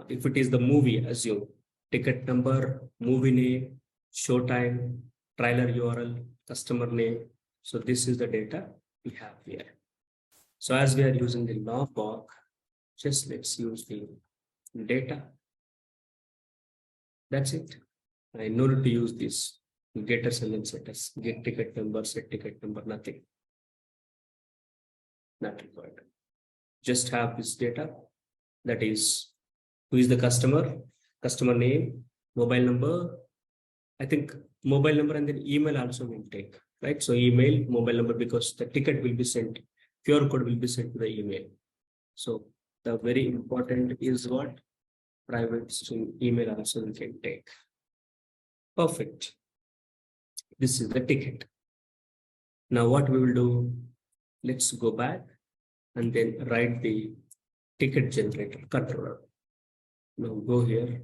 If it is the movie, assume ticket number, movie name, show time, trailer URL, customer name. So this is the data we have here. So as we are using the logbook, just let's use the data. That's it. I no need to use this getters and then setters, get ticket number, set ticket number, nothing. Not required. Just have this data. That is, who is the customer, customer name, mobile number. I think mobile number and then email also will take, right? So email, mobile number, because the ticket will be sent, QR code will be sent to the email. So the very important is what? Private string email also we can take. Perfect. This is the ticket. Now what we will do, let's go back and then write the ticket generator controller. Now go here,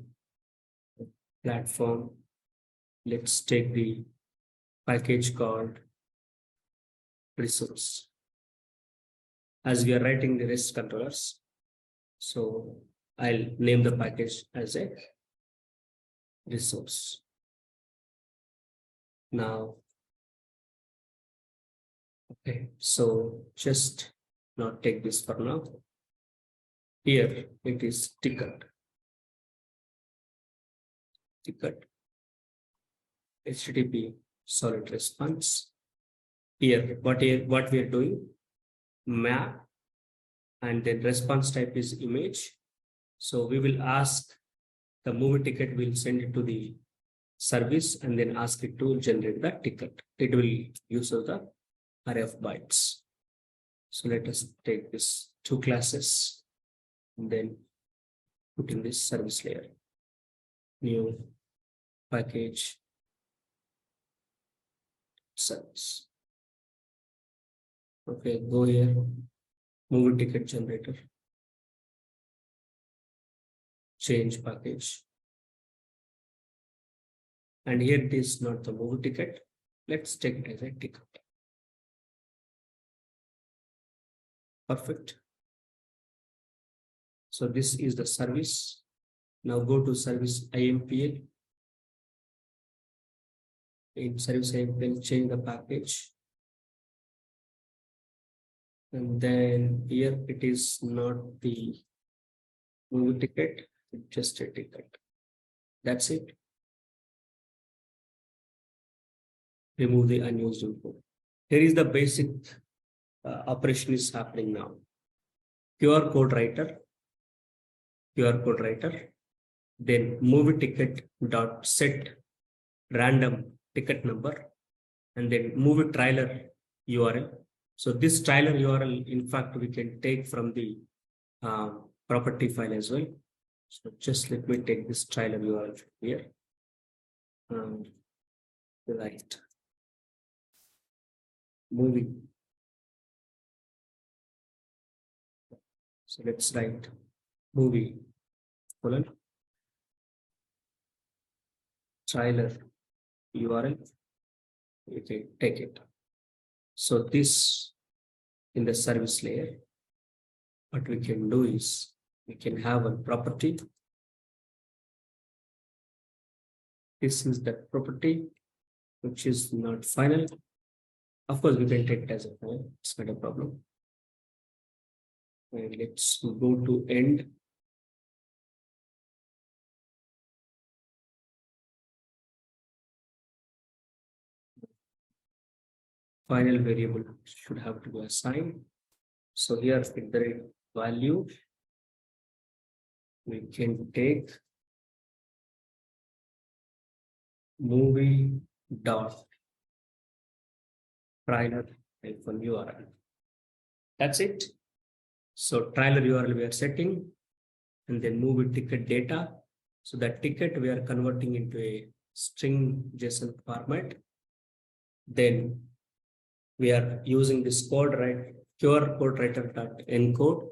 platform. Let's take the package called resource. As we are writing the REST controllers, so I'll name the package as a resource. Now, okay, so just not take this for now. Here it is ticket. Ticket. HTTP solid response. Here, what we are doing, map, and then response type is image. So we will ask the movie ticket, we'll send it to the service and then ask it to generate the ticket. It will use the array of bytes. So let us take this two classes and then put in this service layer. New package service. Okay, go here, movie ticket generator. Change package. And here it is not the movie ticket. Let's take it as a ticket. Perfect. So this is the service. Now go to service IMPL. In service IMPL, change the package. And then here it is not the movie ticket, it's just a ticket. That's it. Remove the unused info. Here is the basic operation is happening now. QR code writer, then movie ticket dot set random ticket number, and then movie trailer URL. So this trailer URL, in fact, we can take from the property file as well. So just let me take this trailer URL here. Right. Movie. So let's write movie colon trailer URL. You can take it. So this in the service layer, what we can do is we can have a property. This is the property which is not final. Of course, we can take it as a final. It's not a problem. And let's go to end. Final variable should have to be assigned. So here iterate value we can take movie dot trailer URL. That's it. So trailer URL we are setting, and then movie ticket data. So that ticket we are converting into a string JSON format. Then we are using this code, right? QR code writer dot encode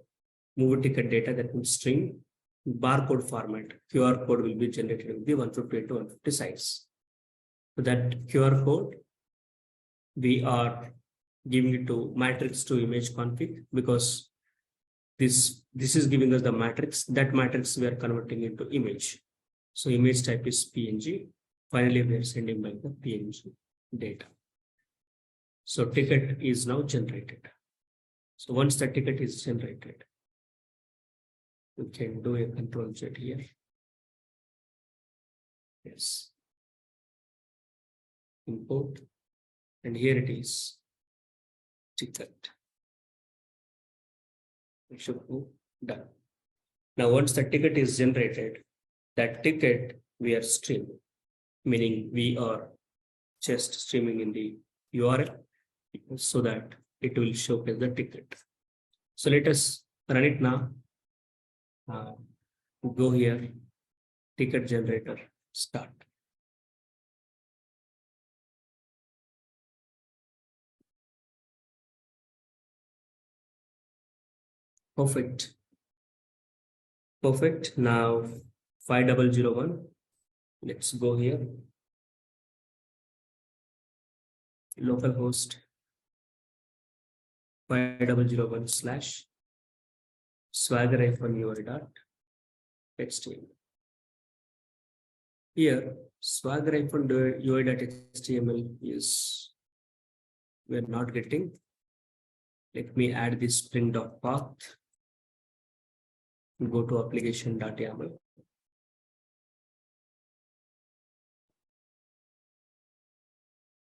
movie ticket data, that means string barcode format. QR code will be generated with the 150 to 150 size. So that QR code we are giving it to matrix to image config, because this is giving us the matrix. That matrix we are converting into image. So image type is PNG. Finally, we are sending back the PNG data. So ticket is now generated. So once the ticket is generated, we can do a control Z here. Yes. Import. And here it is. Ticket. We should go done. Now, once the ticket is generated, that ticket we are streaming, meaning we are just streaming in the URL so that it will showcase the ticket. So let us run it now. Go here, ticket generator, start. Perfect. Perfect. Now 5001. Let's go here. Localhost 5001 slash swagger-ui.html. Here, swagger-ui.html is we're not getting. Let me add this string.path. Go to application.yaml.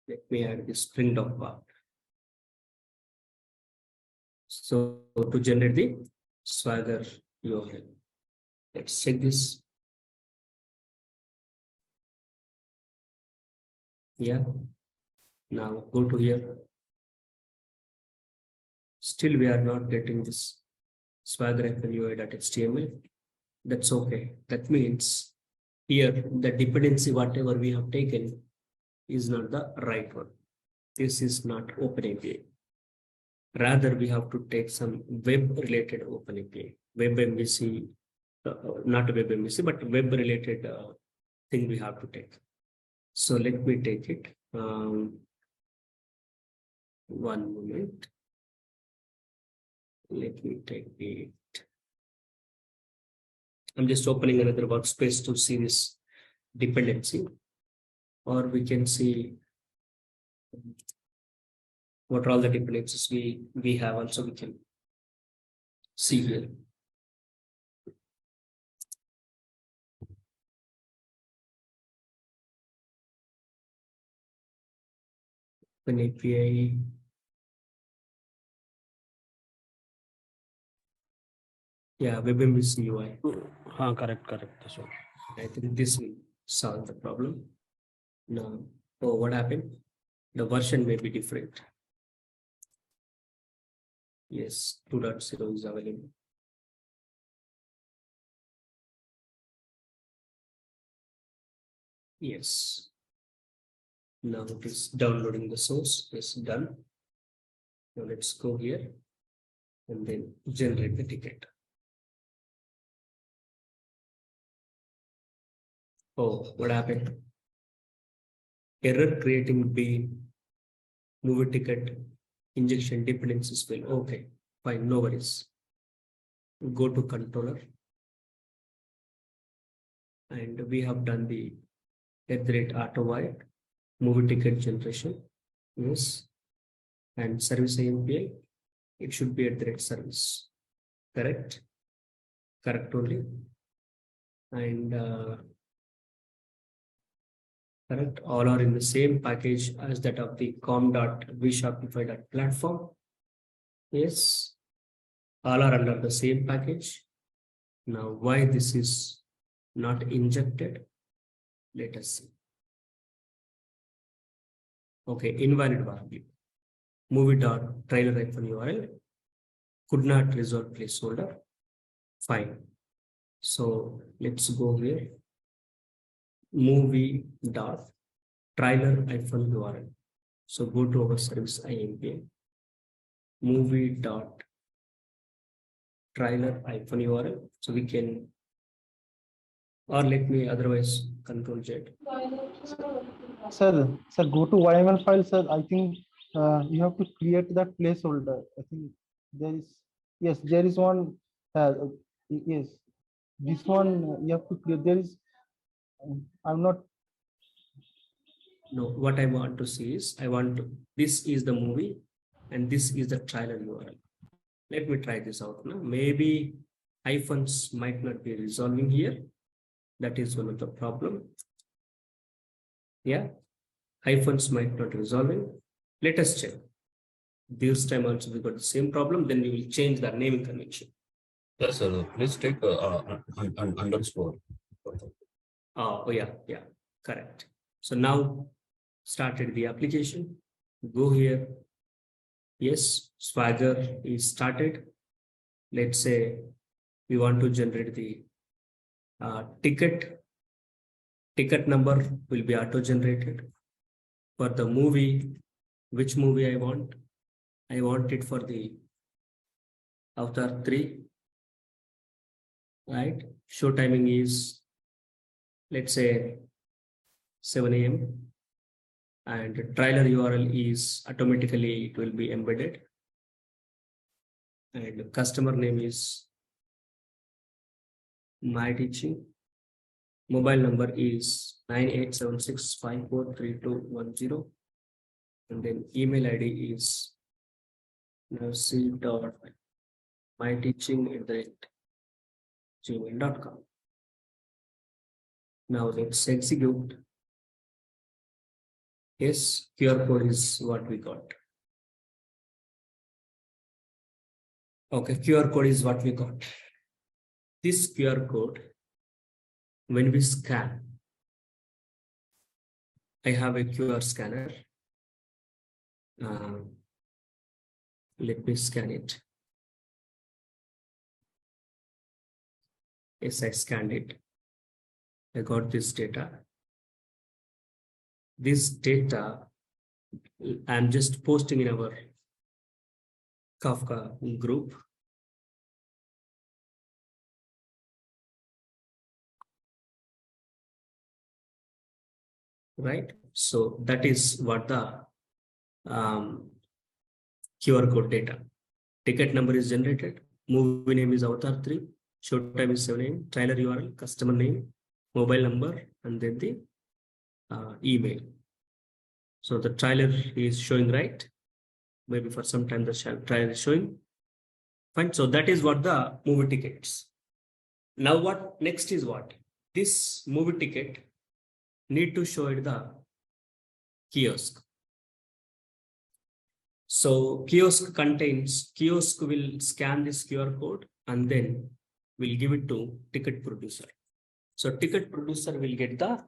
Let me add this string.path. So to generate the Swagger URL, let's check this. Yeah. Now go to here. Still, we are not getting this swagger-ui.html. That's okay. That means here the dependency, whatever we have taken, is not the right one. This is not OpenAPI. Rather, we have to take some web-related OpenAPI, web MVC, not web MVC, but web-related thing we have to take. So let me take it. One moment. Let me take it. I'm just opening another workspace to see this dependency, or we can see what are all the dependencies we have. Also, we can see here. An API. Yeah, WebMVC UI. Correct. So I think this will solve the problem. Now, oh, what happened? The version may be different. Yes, 2.0 is available. Yes. Now it is downloading the source. Yes, done. Now let's go here and then generate the ticket. Oh, what happened? Error creating bean movie ticket injection dependencies fail. Okay, fine, no worries. Go to controller. And we have done the @auto movie ticket generation. Yes. And service AMPI, it should be @service. Correct? Correct only. And correct, all are in the same package as that of the com.vshopify.platform. Yes, all are under the same package. Now, why this is not injected? Let us see. Okay, invalid variable. Movie dot trailer URL could not resolve placeholder. Fine. So let's go here. Movie dot trailer URL. So go to our service IMP. Movie dot trailer URL. So we can, or let me otherwise control Z. Sir, go to YML file, sir. I think you have to create that placeholder. I think there is, yes, there is one. Yes, this one you have to create. There is, I'm not. No, what I want to see is this is the movie and this is the trailer URL. Let me try this out now. Maybe hyphens might not be resolving here. That is one of the problem. Yeah, hyphens might not resolving. Let us check. This time also we got the same problem. Then we will change the naming convention. Yes, sir. Please take underscore. Oh yeah, correct. So now started the application. Go here. Yes, Swagger is started. Let's say we want to generate the ticket. Ticket number will be auto-generated. For the movie, which movie I want? I want it for the Avatar 3. Right? Show timing is, let's say, 7 a.m. And trailer URL is automatically, it will be embedded. And customer name is my teaching. Mobile number is 9876543210. And then email ID is nursery.myteaching@gmail.com. Now let's execute. Yes, QR code is what we got. Okay, QR code is what we got. This QR code, when we scan, I have a QR scanner. Let me scan it. Yes, I scanned it. I got this data. This data, I'm just posting in our Kafka group. Right? So that is what the QR code data. Ticket number is generated. Movie name is Avatar 3. Show time is 7 a.m. Trailer URL, customer name, mobile number, and then the email. So the trailer is showing right. Maybe for some time the trailer is showing. Fine. So that is what the movie tickets. Now what next is what? This movie ticket need to show it the kiosk. So kiosk will scan this QR code and then will give it to ticket producer. So ticket producer will get the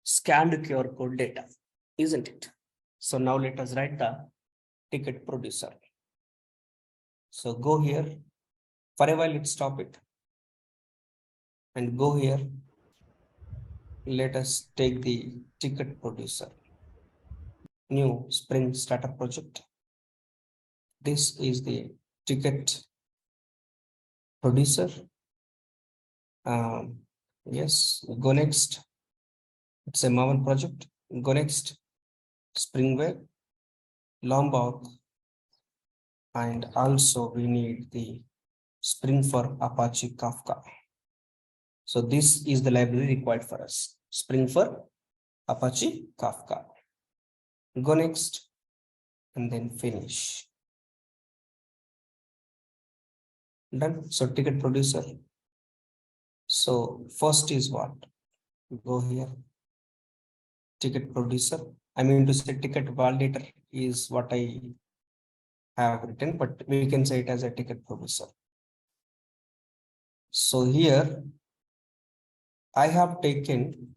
scanned QR code data, isn't it? So now let us write the ticket producer. So go here. For a while, let's stop it. And go here. Let us take the ticket producer. New Spring Starter project. This is the ticket producer. Yes, go next. It's a Maven project. Go next. Spring Web, Lombok, and also we need the Spring for Apache Kafka. So this is the library required for us. Spring for Apache Kafka. Go next and then finish. Done. So ticket producer. So first is what? Go here. Ticket producer. I mean to say ticket validator is what I have written, but we can say it as a ticket producer. So here I have taken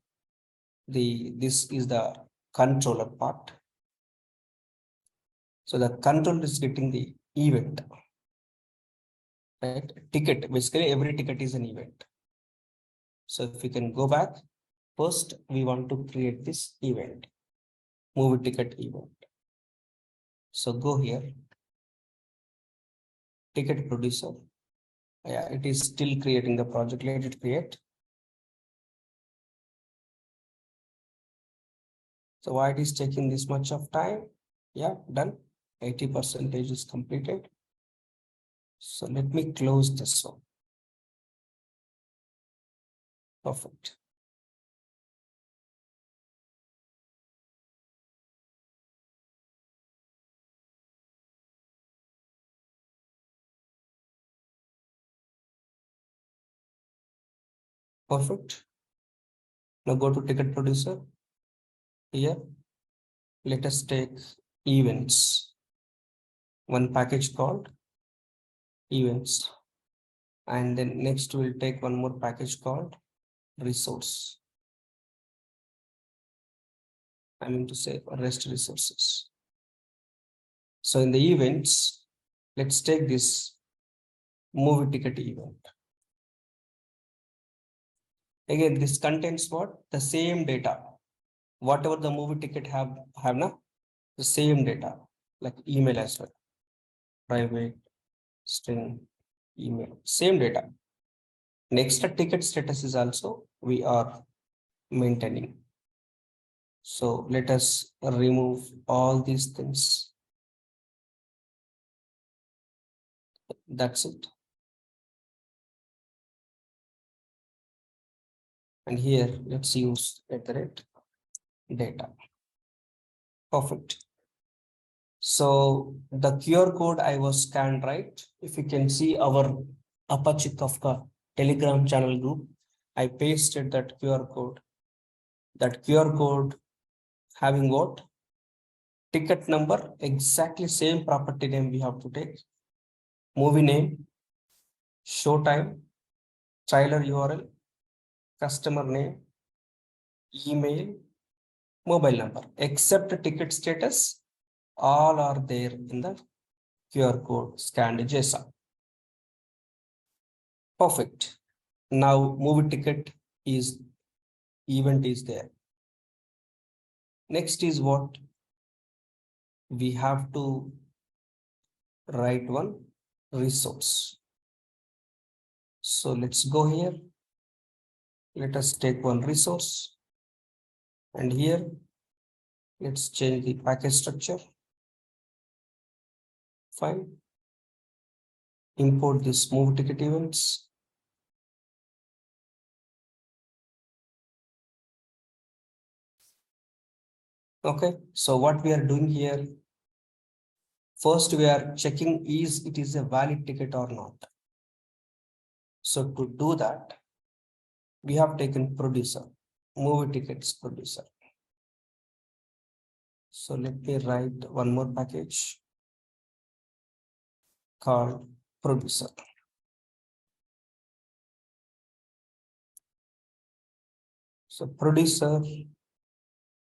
this is the controller part. So the control is getting the event, right? Ticket, basically every ticket is an event. So if we can go back, first we want to create this event, movie ticket event. So go here, ticket producer. Yeah, it is still creating the project. Let it create. So why it is taking this much of time? Yeah, done. 80% is completed. So let me close this one. Perfect. Perfect. Now go to ticket producer. Here, let us take events. One package called events. And then next we'll take one more package called resource. I mean to say REST resources. So in the events, let's take this movie ticket event. Again, this contains what? The same data. Whatever the movie ticket have now, the same data, like email as well. Private, string, email, same data. Next, the ticket status is also we are maintaining. So let us remove all these things. That's it. And here, let's use iterate data. Perfect. So the QR code I was scanned, right? If you can see our Apache Kafka Telegram channel group, I pasted that QR code. That QR code having what? Ticket number, exactly same property name we have to take. Movie name, show time, trailer URL, customer name, email, mobile number, except ticket status, all are there in the QR code scanned JSON. Perfect. Now movie ticket is event is there. Next is what? We have to write one resource. So let's go here. Let us take one resource. And here, let's change the package structure. Fine. Import this movie ticket events. Okay, so what we are doing here, first we are checking is it is a valid ticket or not. So to do that, we have taken producer, movie tickets producer. So let me write one more package called producer. So producer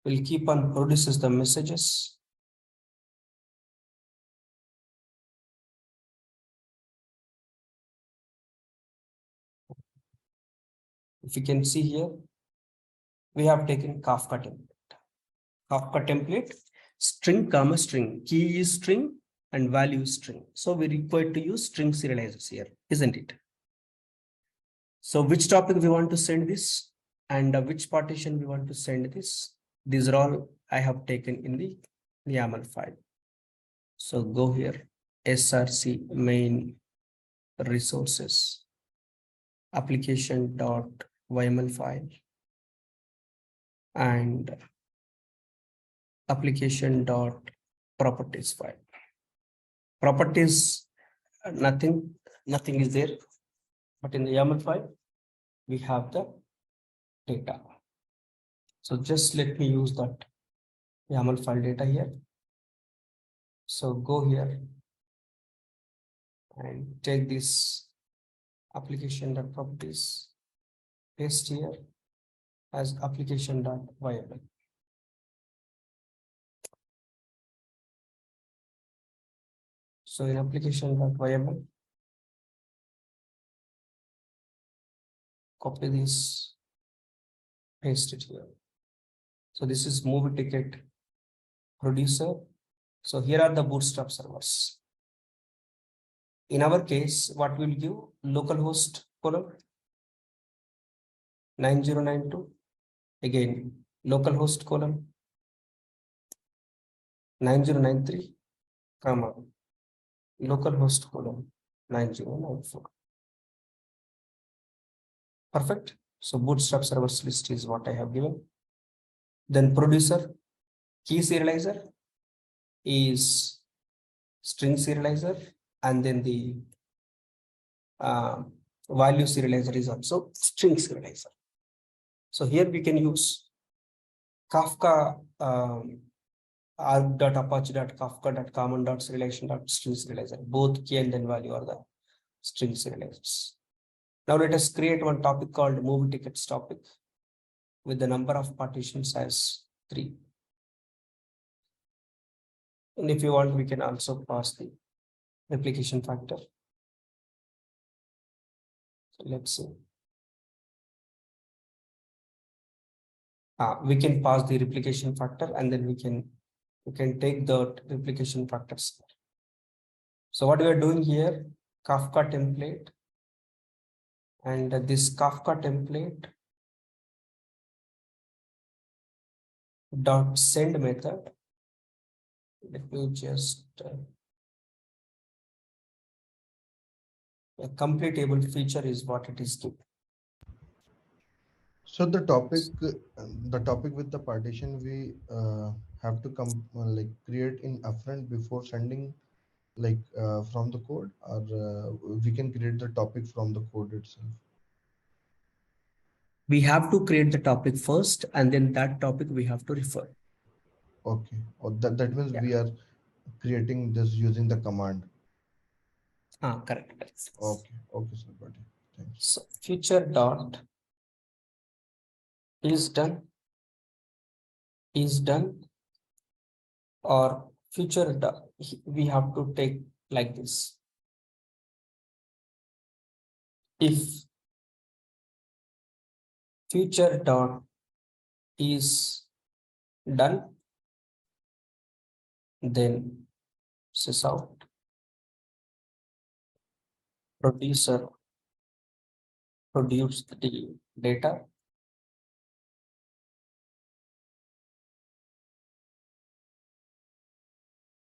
will keep on produces the messages. If you can see here, we have taken Kafka template. Kafka template, string comma string, key is string and value is string. So we require to use string serializers here, isn't it? So which topic we want to send this and which partition we want to send this. These are all I have taken in the YAML file. So go here, src main resources, application.yml file and application.properties file. Properties, nothing is there, but in the YAML file, we have the data. So just let me use that YAML file data here. So go here and take this application.properties, paste here as application.yaml. So in application.yaml, copy this, paste it here. So this is movie ticket producer. So here are the bootstrap servers. In our case, what will give localhost colon 9092, again localhost colon 9093, comma localhost colon 9094. Perfect. So bootstrap servers list is what I have given. Then producer key serializer is string serializer, and then the value serializer is also string serializer. So here we can use Kafka arg.apache.kafka.common.serialization.string serializer. Both key and then value are the string serializers. Now let us create one topic called movie tickets topic with the number of partitions as 3. And if you want, we can also pass the replication factor. So let's see. We can pass the replication factor, and then we can take the replication factors. So what we are doing here, Kafka template, and this Kafka template dot send method. Let me just a completable feature is what it is to. So the topic with the partition, we have to come like create in upfront before sending, like from the code, or we can create the topic from the code itself. We have to create the topic first, and then that topic we have to refer. Okay, or that means Yeah. we are creating this using the command. Correct. Okay, sir, got it. Thanks. So future dot is done, or future dot, we have to take like this. If future dot is done, then sys out producer produce the data.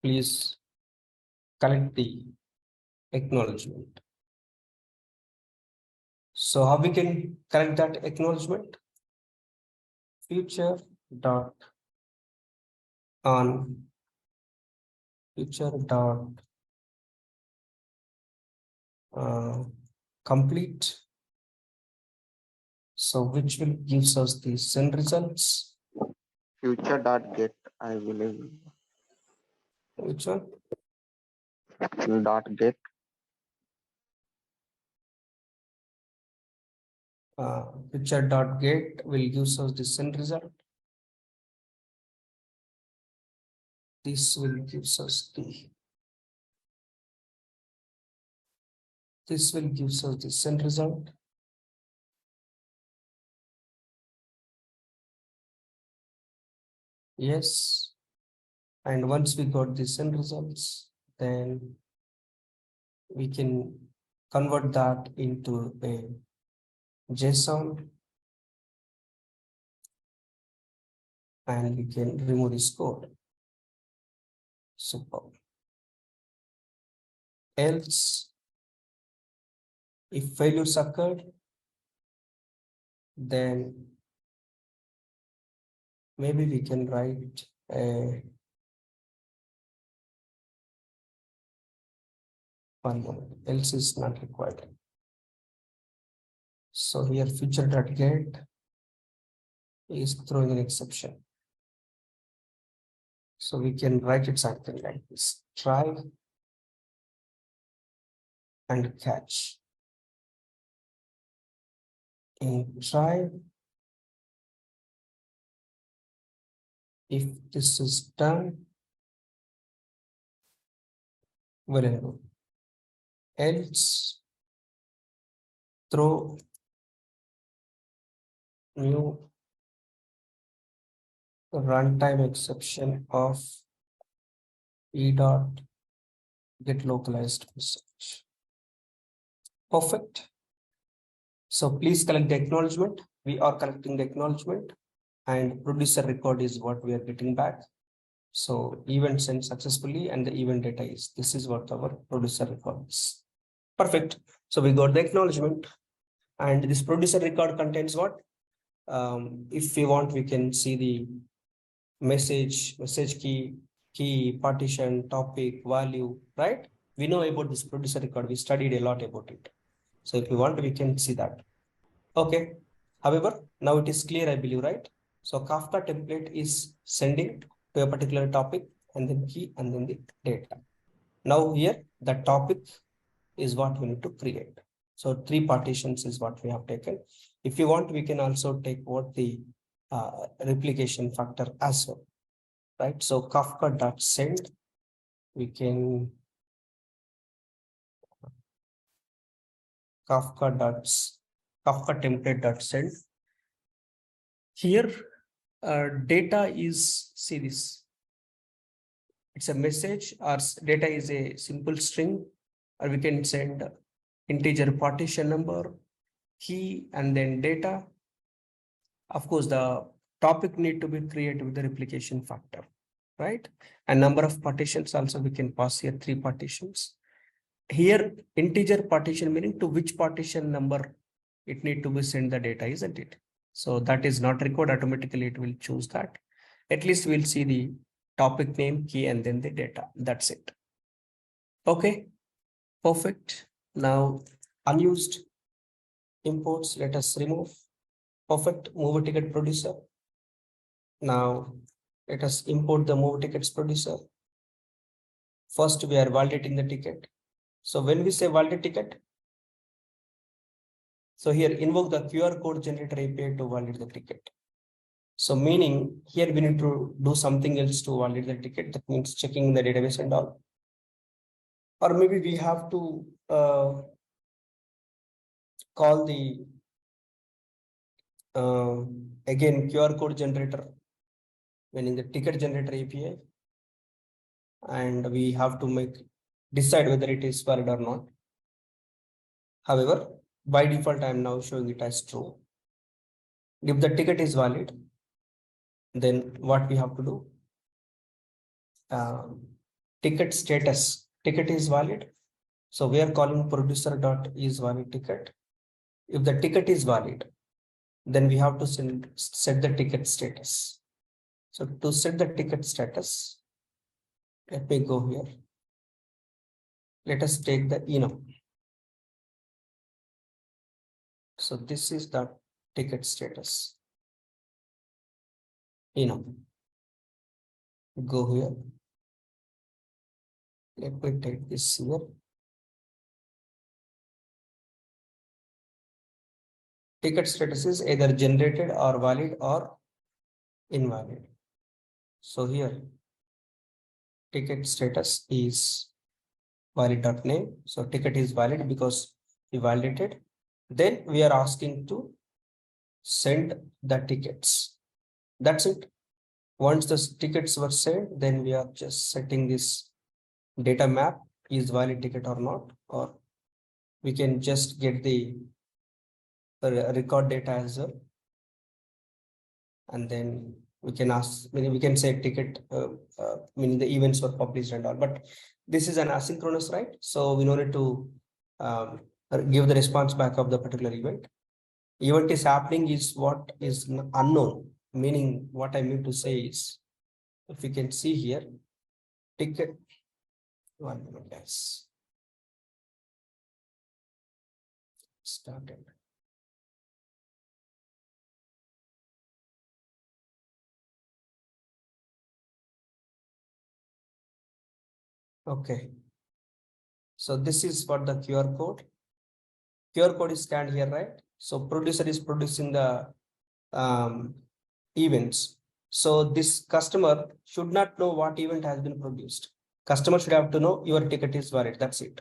Please collect the acknowledgement. So how we can collect that acknowledgement? Future dot on future dot complete. So which will gives us the send results. Future dot get, I believe. Which one? Dot get. Future dot get will gives us the send result. This will gives us the send result. Yes. And once we got the send results, then we can convert that into a JSON, and we can remove this code. Super. Else, if failures occurred, then maybe we can write a one moment. Else is not required. So here future.get is throwing an exception. So we can write it something like this: try and catch. try. If this is done, wherever else, throw new runtime exception of e dot get localized message. Perfect. So please collect the acknowledgement. We are collecting the acknowledgement, and producer record is what we are getting back. So event sent successfully, and the event data is this is what our producer record is. Perfect. So we got the acknowledgement, and this producer record contains what? If we want, we can see the message key, partition, topic, value, right? We know about this producer record. We studied a lot about it. So if you want, we can see that. Okay. However, now it is clear, I believe, right? So Kafka template is sending to a particular topic and then key and then the data. Now here, the topic is what we need to create. So 3 partitions is what we have taken. If you want, we can also take what the replication factor as well, right? So Kafka.send, we can Kafka template.send. Here, data is, see this, it's a message, or data is a simple string, or we can send integer partition number, key, and then data. Of course, the topic need to be created with the replication factor, right? And number of partitions also we can pass here 3 partitions. Here, integer partition meaning to which partition number it need to be sent the data, isn't it? So that is not required, automatically it will choose that. At least we'll see the topic name, key, and then the data. That's it. Okay, perfect. Now unused imports, let us remove. Perfect. Move a ticket producer. Now let us import the move tickets producer. First, we are validating the ticket. So when we say validate ticket, so here invoke the QR code generator API to validate the ticket. So meaning here we need to do something else to validate the ticket. That means checking the database and all. Or maybe we have to call the again QR code generator, meaning the ticket generator API, and we have to decide whether it is valid or not. However, by default, I am now showing it as true. If the ticket is valid, then what we have to do? Ticket status. Ticket is valid. So we are calling producer dot is valid ticket. If the ticket is valid, then we have to set the ticket status. So to set the ticket status, let me go here. Let us take the enum. So this is the ticket status. Enum. Go here. Let me take this here. Ticket status is either generated or valid or invalid. So here, ticket status is valid.name. So ticket is valid because we validated. Then we are asking to send the tickets. That's it. Once the tickets were sent, then we are just setting this data map is valid ticket or not, or we can just get the record data as well. And then we can ask, we can say ticket, meaning the events were published and all, but this is an asynchronous, right? So we need to give the response back of the particular event. Event is happening is what is unknown, meaning what I mean to say is, if you can see here, ticket, 1 minute guys. Started. Okay. So this is what the QR code. QR code is scanned here, right? So producer is producing the events. So this customer should not know what event has been produced. Customer should have to know your ticket is valid. That's it.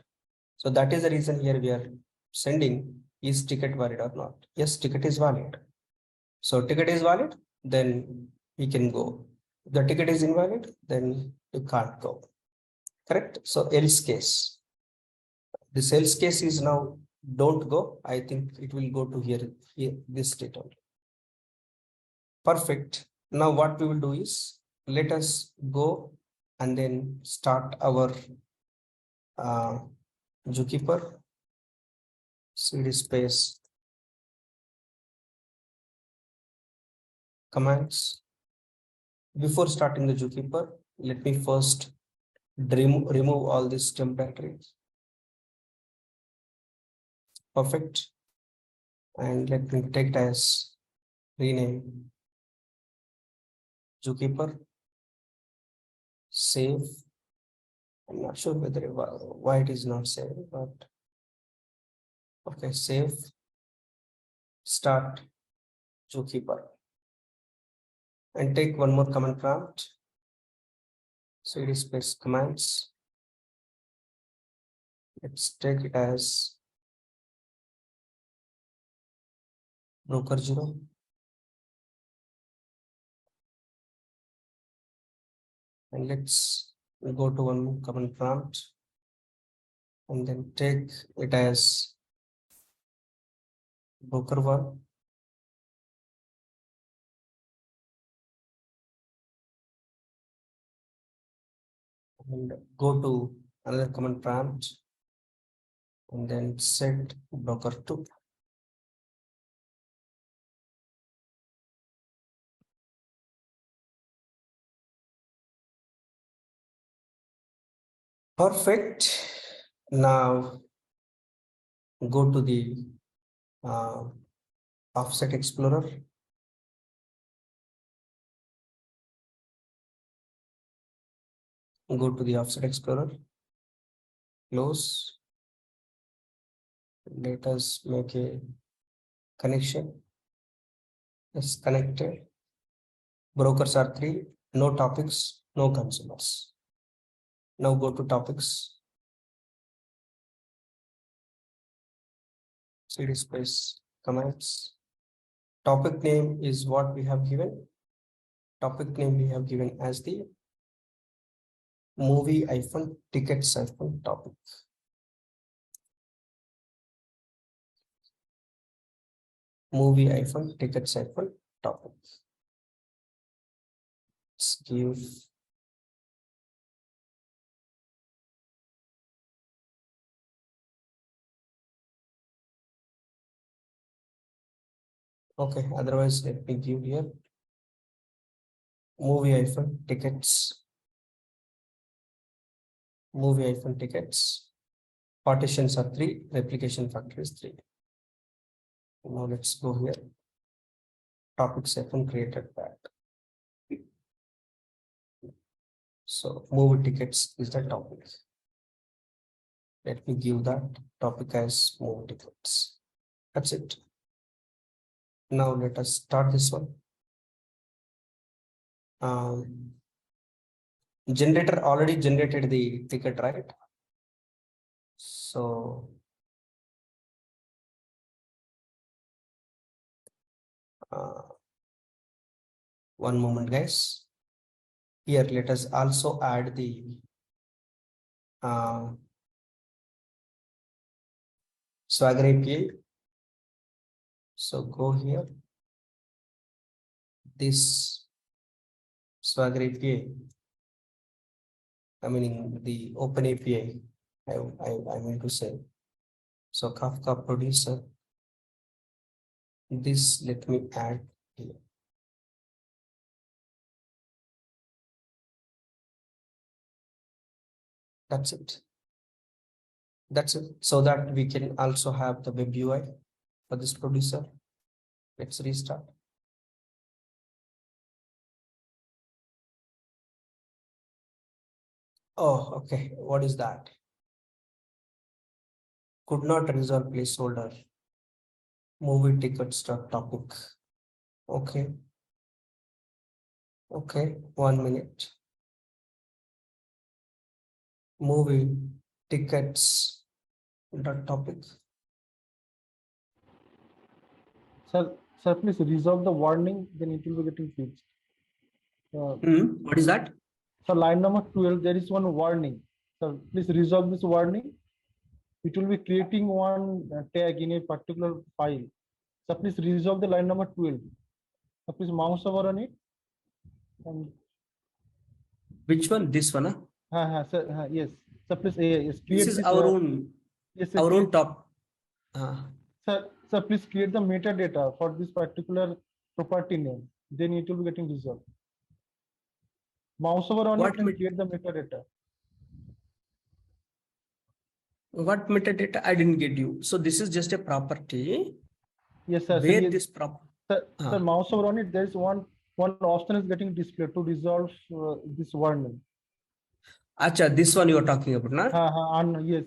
So that is the reason here we are sending, is ticket valid or not? Yes, ticket is valid. So ticket is valid, then we can go. If the ticket is invalid, then you can't go. Correct? So else case. This else case is now don't go. I think it will go to here this state only. Perfect. Now what we will do is, let us go and then start our zookeeper cd space commands. Before starting the zookeeper, let me first remove all these temp directories. Perfect. And let me take it as rename zookeeper, save. I'm not sure whether why it is not saved, but okay, save, start zookeeper, and take one more command prompt. Cd space commands. Let's take it as broker 0. And let's go to one command prompt and then take it as broker 1. And go to another command prompt and then set broker 2. Perfect. Now go to the offset explorer. Go to the offset explorer, close. Let us make a connection. It's connected. Brokers are 3, no topics, no consumers. Now go to topics. Cd space commands. Topic name is what we have given. Topic name we have given as the movie-tickets-topic. Movie-tickets-topic. Let's give okay, otherwise let me give here movie-tickets. Movie-tickets. Partitions are 3, replication factor is 3. Now let's go here. Topics created that. So movie tickets is the topic. Let me give that topic as movie tickets. That's it. Now let us start this one. Generator already generated the ticket, right? So one moment, guys. Here, let us also add the Swagger API. So go here. This Swagger API, I mean the open API, I mean to say. So Kafka Producer, this let me add here. That's it. That's it. So that we can also have the web UI for this producer. Let's restart. Oh, okay. What is that? Could not resolve placeholder. movie tickets dot topic. Okay. Okay, 1 minute. Movie tickets dot topic. Sir, please resolve the warning, then it will be getting fixed. What is that? So line number 12, there is one warning. So please resolve this warning. It will be creating one tag in a particular file. So please resolve the line number 12. So please mouse over on it. And Which one? This one? sir, yes. So please yes, This create is this. our own, Yes, sir, our create, own top. sir, please create the metadata for this particular property name. Then it will be getting resolved. Mouse over on What it and create the metadata. What metadata? I didn't get you. So this is just a property Yes, sir. where yes, this prop. sir, mouse over on it. There is one option is getting displayed to resolve this warning. Acha, this one you are talking about, na? Yes.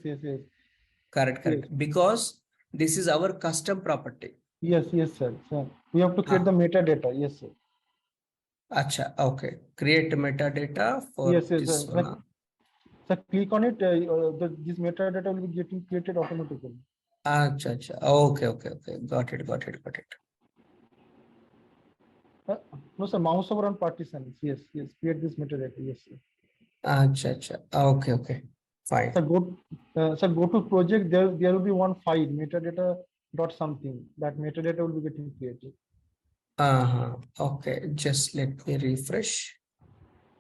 Correct. Yes. Because this is our custom property. Yes, sir. We have to create the metadata. Yes, sir. Acha, okay. Create metadata for Yes, this sir. one. So click on it. This metadata will be getting created automatically. Acha. Okay. Got it. No, sir. Mouse over on partitions. Yes. Create this metadata. Yes, sir. Acha. Okay. Fine. So go to project. There will be one file metadata dot something. That metadata will be getting created. Okay. Just let me refresh.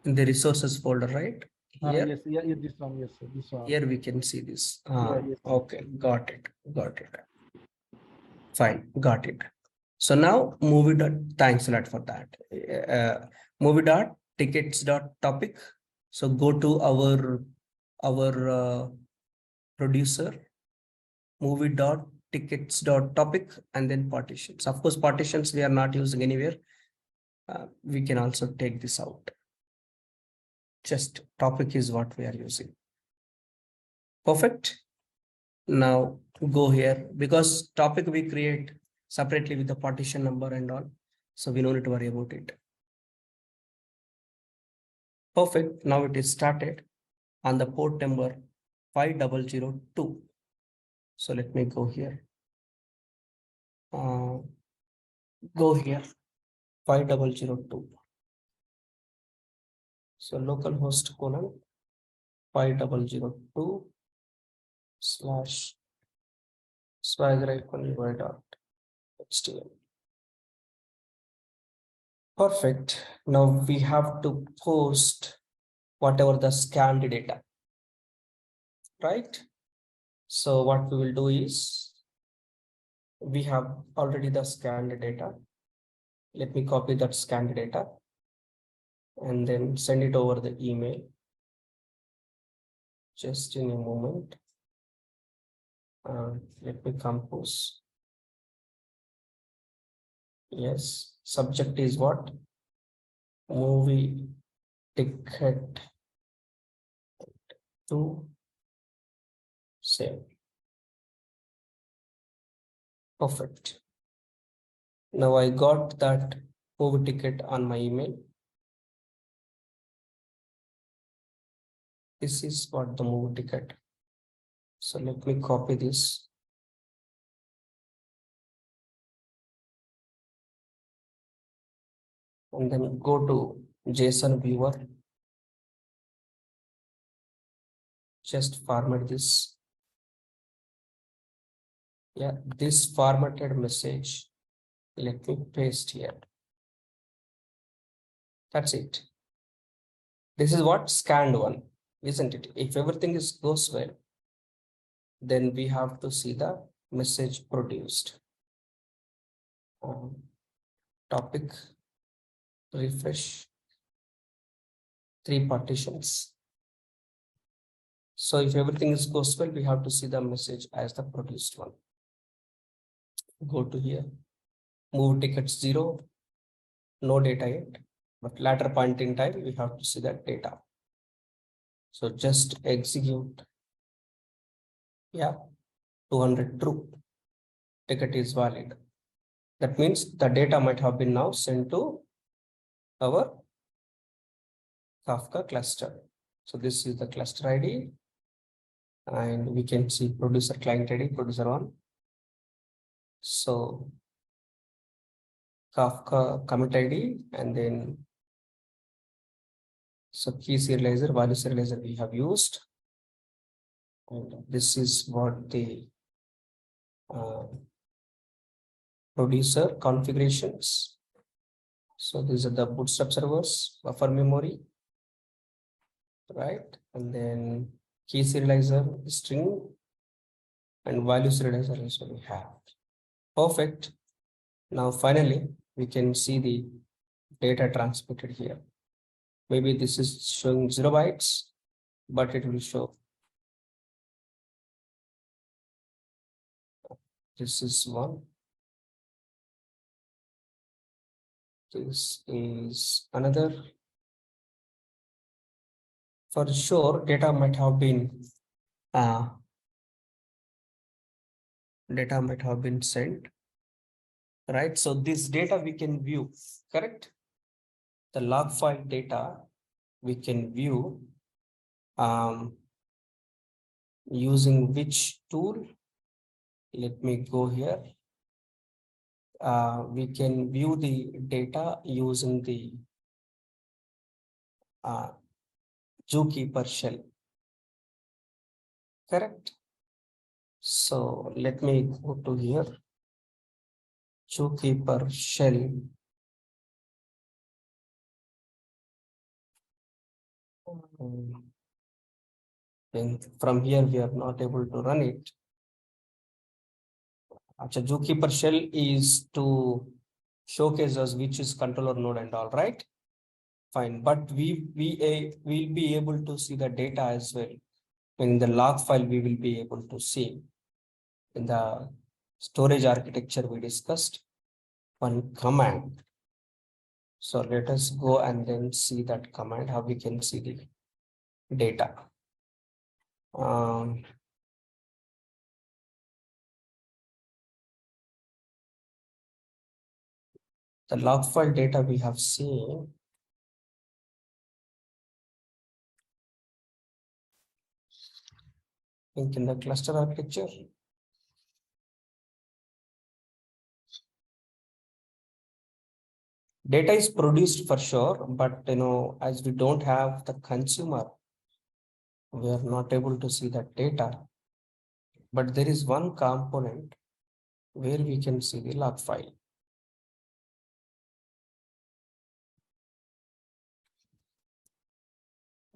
In the resources folder, right? Here. Yes, this one. Yes, sir. This one. Here we can see this. Yes. Okay. Got it. Fine. Got it. So now movie dot. Thanks a lot for that. Movie dot tickets dot topic. So go to our producer movie dot tickets dot topic and then partitions. Of course, partitions we are not using anywhere. We can also take this out. Just topic is what we are using. Perfect. Now go here because topic we create separately with the partition number and all. So we don't need to worry about it. Perfect. Now it is started on the port number 5002. So let me go here. Go here 5002. So localhost colon 5002 slash swagger-ui.html. Perfect. Now we have to post whatever the scanned data, right? So what we will do is we have already the scanned data. Let me copy that scanned data and then send it over the email. Just in a moment. Let me compose. Yes, subject is what? Movie ticket to save. Perfect. Now I got that movie ticket on my email. This is what the movie ticket. So let me copy this. And then go to JSON viewer. Just format this. Yeah, this formatted message. Let me paste here. That's it. This is what scanned one, isn't it? If everything goes well, then we have to see the message produced. Topic, refresh, 3 partitions. So if everything goes well, we have to see the message as the produced one. Go to here, move tickets 0, no data yet, but later point in time, we have to see that data. So just execute. Yeah, 200 true. ticket is valid. That means the data might have been now sent to our Kafka cluster. So this is the cluster ID, and we can see producer client ID, producer one. So Kafka commit ID, and then so key serializer, value serializer we have used. And this is what the producer configurations. So these are the bootstrap servers, buffer memory, right? And then key serializer, string, and value serializer also we have. Perfect. Now finally, we can see the data transmitted here. Maybe this is showing 0 bytes, but it will show. This is one. This is another. For sure, data might have been sent, right? So this data we can view, correct? The log file data we can view using which tool? Let me go here. We can view the data using the zookeeper shell, correct? So let me go to here, zookeeper shell. And from here we are not able to run it. Achha, zookeeper shell is to showcase us which is controller node and all, right? Fine, but we will be able to see the data as well. In the log file, we will be able to see in the storage architecture we discussed one command. So let us go and then see that command, how we can see the data. The log file data we have seen. In the cluster architecture. Data is produced for sure, but as we don't have the consumer, we are not able to see that data. But there is one component where we can see the log file.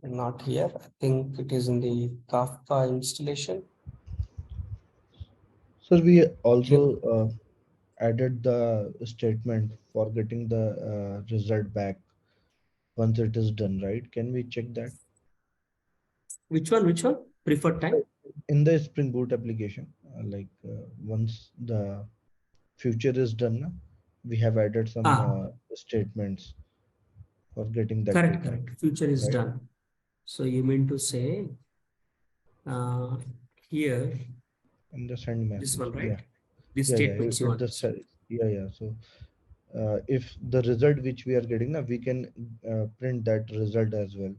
Not here. I think it is in the Kafka installation. So we also added the statement for getting the result back once it is done, right? Can we check that? Which one? Which one? Preferred time? In the Spring Boot application, once the future is done, we have added some statements for getting that Correct, data, correct. Future is right? done. So you mean to say here, In the send this message, one, right? yeah, These yeah, statements you at want the to say. yeah. So if the result which we are getting now, we can print that result as well.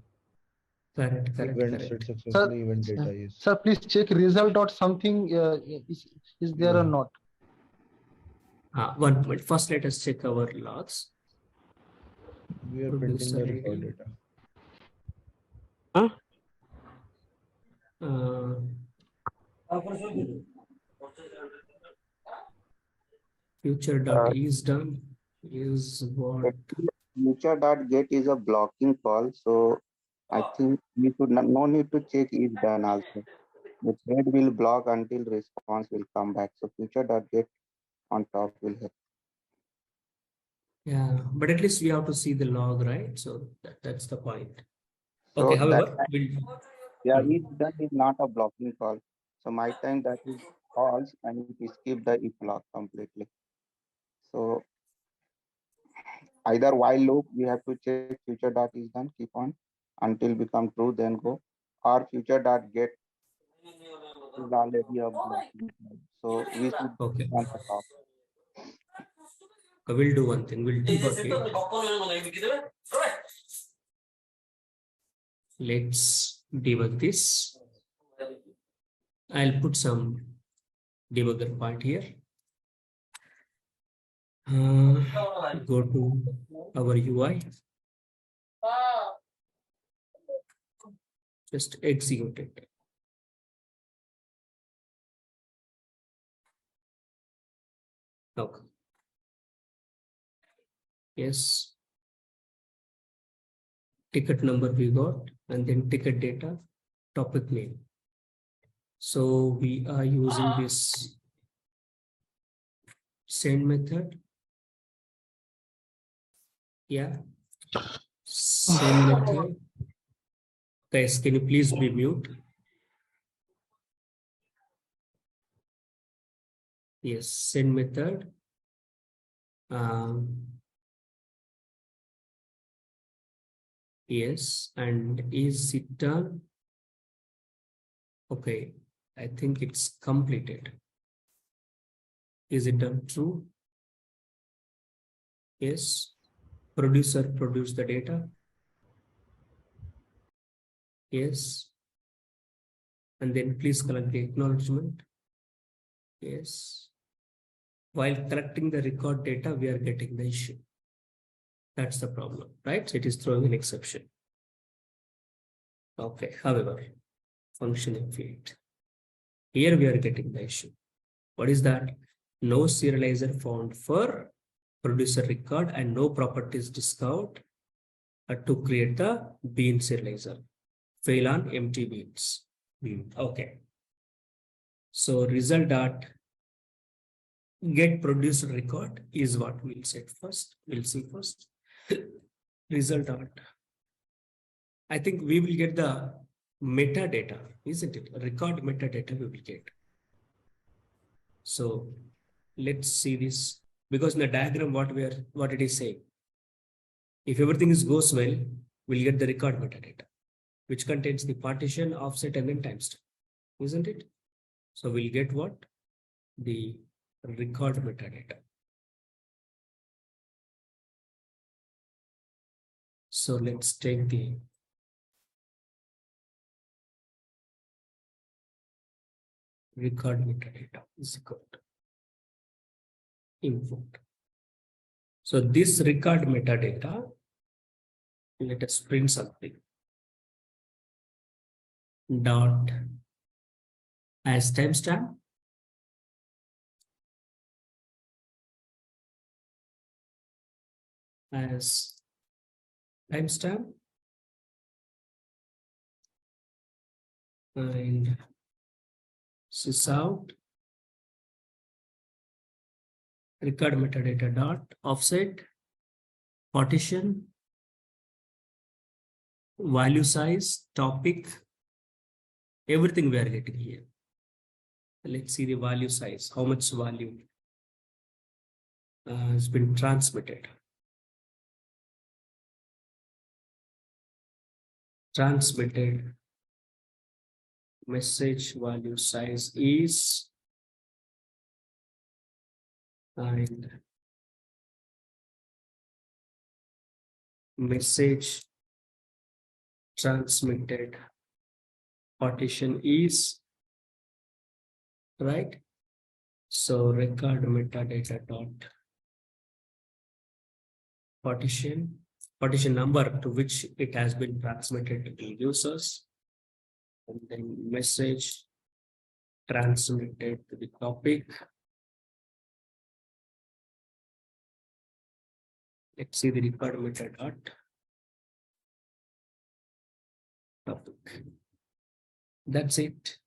Correct, correct, Event set correct. successfully, event data is. Sir, please check result dot something is there or Yeah. not. One moment. First, let us check our logs. We are printing Producer the record ID. data. Future dot is done. Is what? Future dot get is a blocking call, so I think we should not, no need to check is done also. The thread will block until response will come back. So future dot get on top will help. Yeah, but at least we have to see the log, right? So that's the point. So Okay, that however, we'll. yeah, is done is not a blocking call. So my time that is false and it skip the if block completely. So either while loop we have to check future dot is done, keep on until become true, then go, or future dot get is already a blocking file. So we should Okay. on the top. We'll do one thing. We'll debug it. Let's debug this. I'll put some debugger point here. Go to our UI. Just execute it. Okay. Yes. Ticket number we got, and then ticket data, topic name. So we are using this send method. Yeah. Send method. Guys, can you please be mute? Yes, send method. Yes, and is it done? Okay, I think it's completed. Is it done true? Yes. Producer produced the data. Yes. And then please collect the acknowledgement. Yes. While collecting the record data, we are getting the issue. That's the problem, right? It is throwing an exception. Okay, however, function field. Here we are getting the issue. What is that? No serializer found for producer record and no properties discovered to create the bean serializer. Fail on empty beans. Okay. So result dot get producer record is what we'll set first. We'll see first. Result dot. I think we will get the metadata, isn't it? Record metadata we will get. So let's see this, because in the diagram what it is saying. If everything goes well, we'll get the record metadata, which contains the partition, offset, and then timestamp, isn't it? So we'll get what? The record metadata. So let's take the record metadata is equal to input. So this record metadata, let us print something. Dot as timestamp. As timestamp. And sysout record metadata dot offset partition value size topic, everything we are getting here. Let's see the value size, how much value has been transmitted. Transmitted message value size is, and message transmitted partition is, right? So record metadata dot partition number to which it has been transmitted to the users, and then message transmitted to the topic. Let's see the record method dot topic. That's it.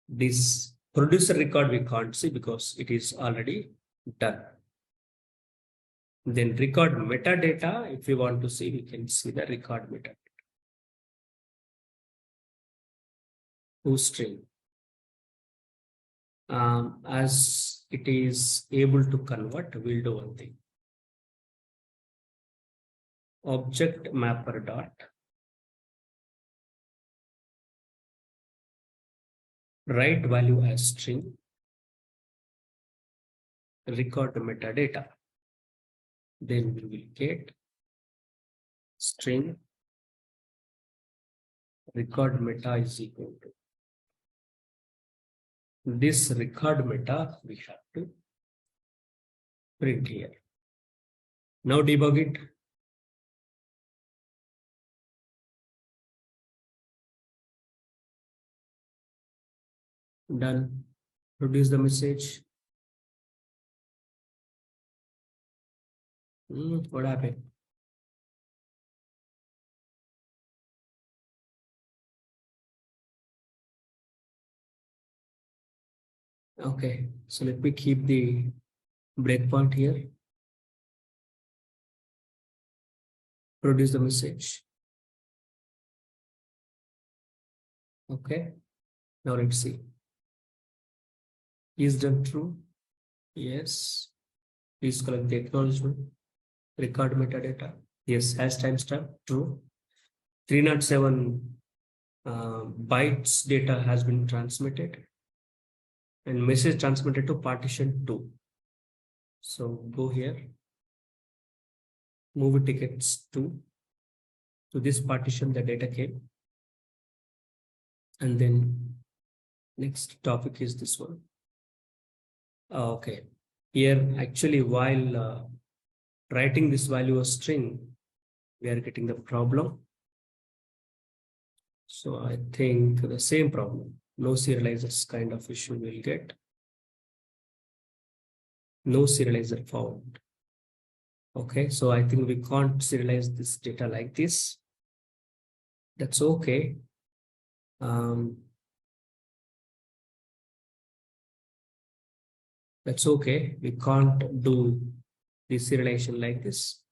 This producer record we can't see because it is already done. Then record metadata, if we want to see, we can see the record metadata. Tostring. As it is able to convert, we'll do one thing. Object mapper dot write value as string, record the metadata. Then we will get string record meta is equal to this record meta we have to print here. Now debug it. Done. Produce the message. What happened? Okay, so let me keep the breakpoint here. Produce the message. Okay, now let's see. Is done true? Yes. Please collect the acknowledgement. Record metadata. Yes, hash timestamp true. 307 bytes data has been transmitted and message transmitted to partition 2. So go here, move tickets 2 to this partition, the data came. And then next topic is this one. Okay, here actually while writing this value as string, we are getting the problem. So I think the same problem, no serializers kind of issue we'll get. No serializer found. Okay, so I think we can't serialize this data like this. That's okay. That's okay. We can't do the serialization like this.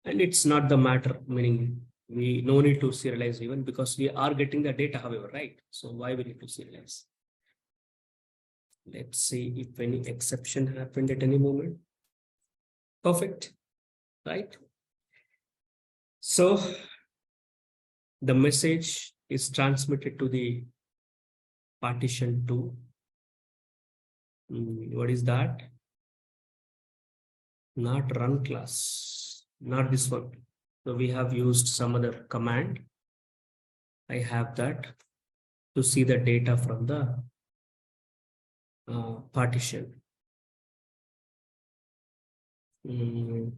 And it's not the matter, meaning we no need to serialize even because we are getting the data, however, right? So why we need to serialize? Let's see if any exception happened at any moment. Perfect, right? So the message is transmitted to the partition 2. What is that? Not run class, not this one. So we have used some other command. I have that to see the data from the partition. To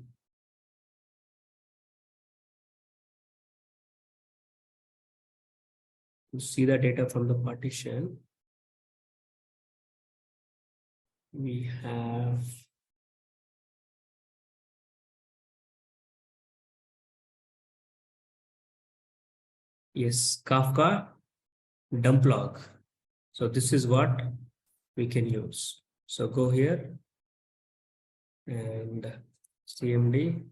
see the data from the partition, we have yes, Kafka dump log. So this is what we can use. So go here and cmd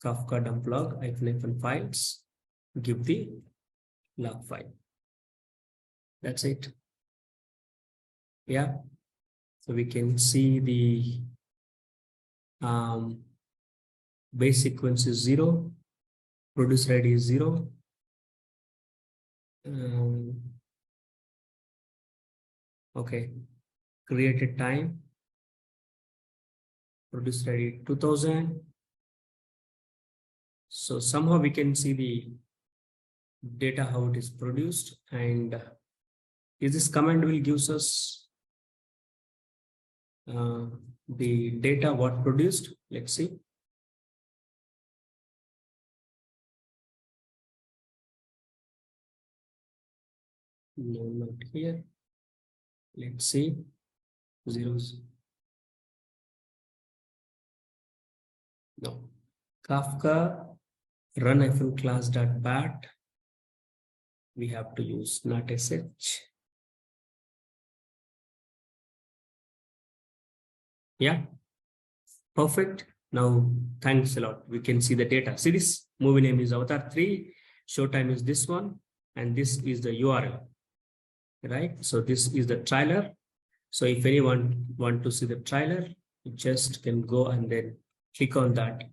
Kafka dump log -, files, give the log file. That's it. Yeah. So we can see the base sequence is 0, producer ID is 0. Okay, created time, producer ID 2000. So somehow we can see the data, how it is produced, and is this command will gives us the data what produced. Let's see. No, not here. Let's see. Zeros. No. Kafka run class.bat. We have to use not sh. Yeah. Perfect. Now, thanks a lot. We can see the data. See this movie name is Avatar 3. Show time is this one. And this is the URL. Right? So this is the trailer. So if anyone want to see the trailer, you just can go and then click on that.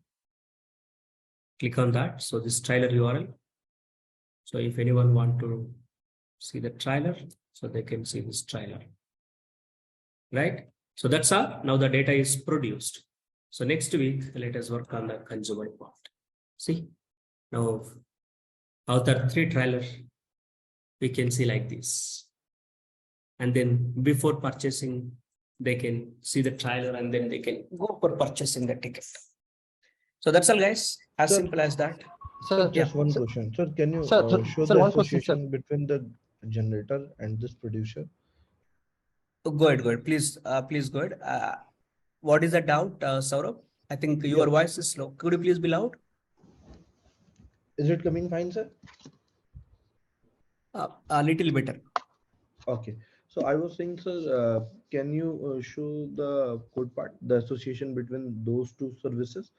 Click on that. So this trailer URL. So if anyone want to see the trailer, so they can see this trailer, right? So that's all. Now the data is produced. So next week, let us work on the consumer part. See, now author 3 trailer, we can see like this. And then before purchasing, they can see the trailer and then they can go for purchasing the ticket. So that's all, guys. As Sir, simple as that. Sir, Yeah. just one question. Sir, can you Sir, show sir, the one question, sir. association between the generator and this producer? Go ahead. Please go ahead. What is the doubt, Saurabh? I think your Yeah. voice is slow. Could you please be loud? Is it coming fine, sir? A little better. Okay. So I was saying, sir, can you show the code part, the association between those two services,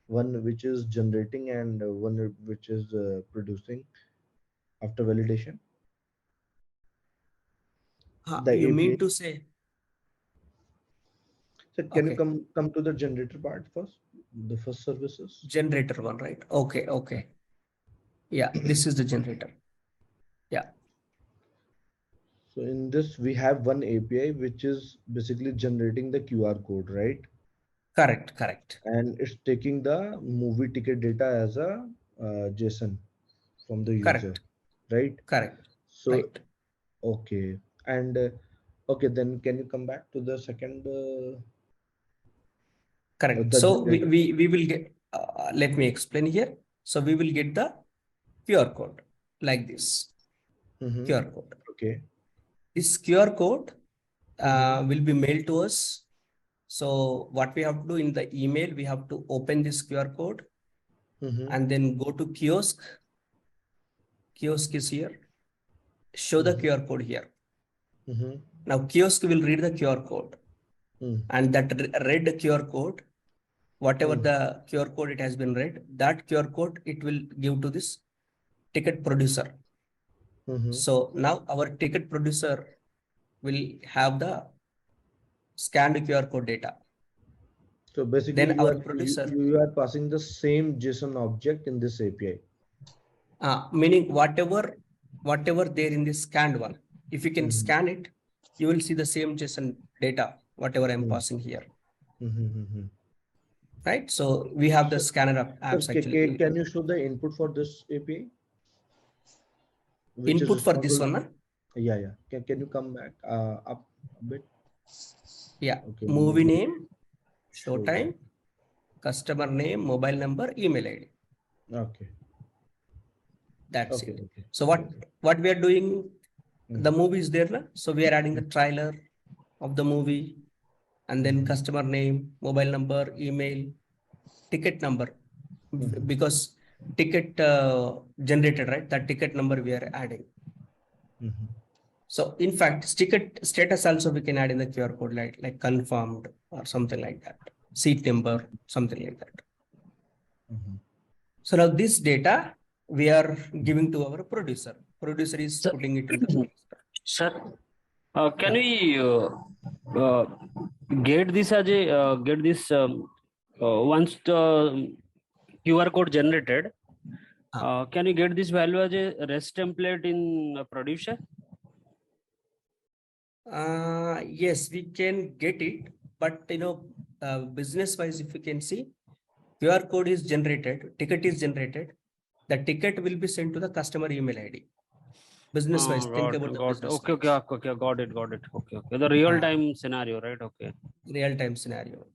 one which is generating and one which is producing after validation? The You mean API. to say, So can you okay, come to the generator part first, the first services? generator one, right? Okay. Yeah, this is the generator. Yeah, So in this, we have one API which is basically generating the QR code, right? correct. And it's taking the movie ticket data as a JSON from the user, right? Correct. So Right. okay, and okay, then can you come back to the second Correct. the So generator? we will get, let me explain here. So we will get the QR code like this, Mm-hmm. QR code. Okay. This QR code Mm-hmm. will be mailed to us. So what we have to do in the email, we have to open this QR code Mm-hmm. and then go to kiosk. Kiosk is here. Show the Mm-hmm. QR code here. Mm-hmm. Now kiosk will read the QR code, Mm. and that read QR code, whatever Mm. the QR code it has been read, that QR code it will give to this ticket producer. Mm-hmm. So now our ticket producer will have the scanned QR code data. So basically, Then our producer, you are passing the same JSON object in this API. meaning whatever there in this scanned one, if you can Mm-hmm. scan it, you will see the same JSON data, whatever I'm passing here. Mm-hmm. Right? So we have the So, scanner of sir, apps actually. can you show the input for this API, which is Input for this responsible? one, huh? Yeah. Can you come back up a bit? Yeah. Okay. Movie name, show Show time, customer name, mobile number, email ID. Okay. That's Okay. it. Okay. So what we are doing, Mm. the movie is there, na? So we are adding the trailer of the movie, and then customer name, mobile number, email, ticket number, because ticket generated, right? That ticket number we are adding. Mm-hmm. So in fact, ticket status also we can add in the QR code, like confirmed or something like that. Seat number, something like that. Mm-hmm. So now this data we are giving to our producer. Producer is Sir, putting it in the sir, can Yeah. we get this as a get this once the QR code generated? Can you get this value as a REST template in producer? Yes, we can get it, but business wise, if you can see, QR code is generated, ticket is generated, the ticket will be sent to the customer email ID. Business wise, think about the business Okay, wise. okay, got it. Okay. The real time scenario, right? Okay. Real time scenario.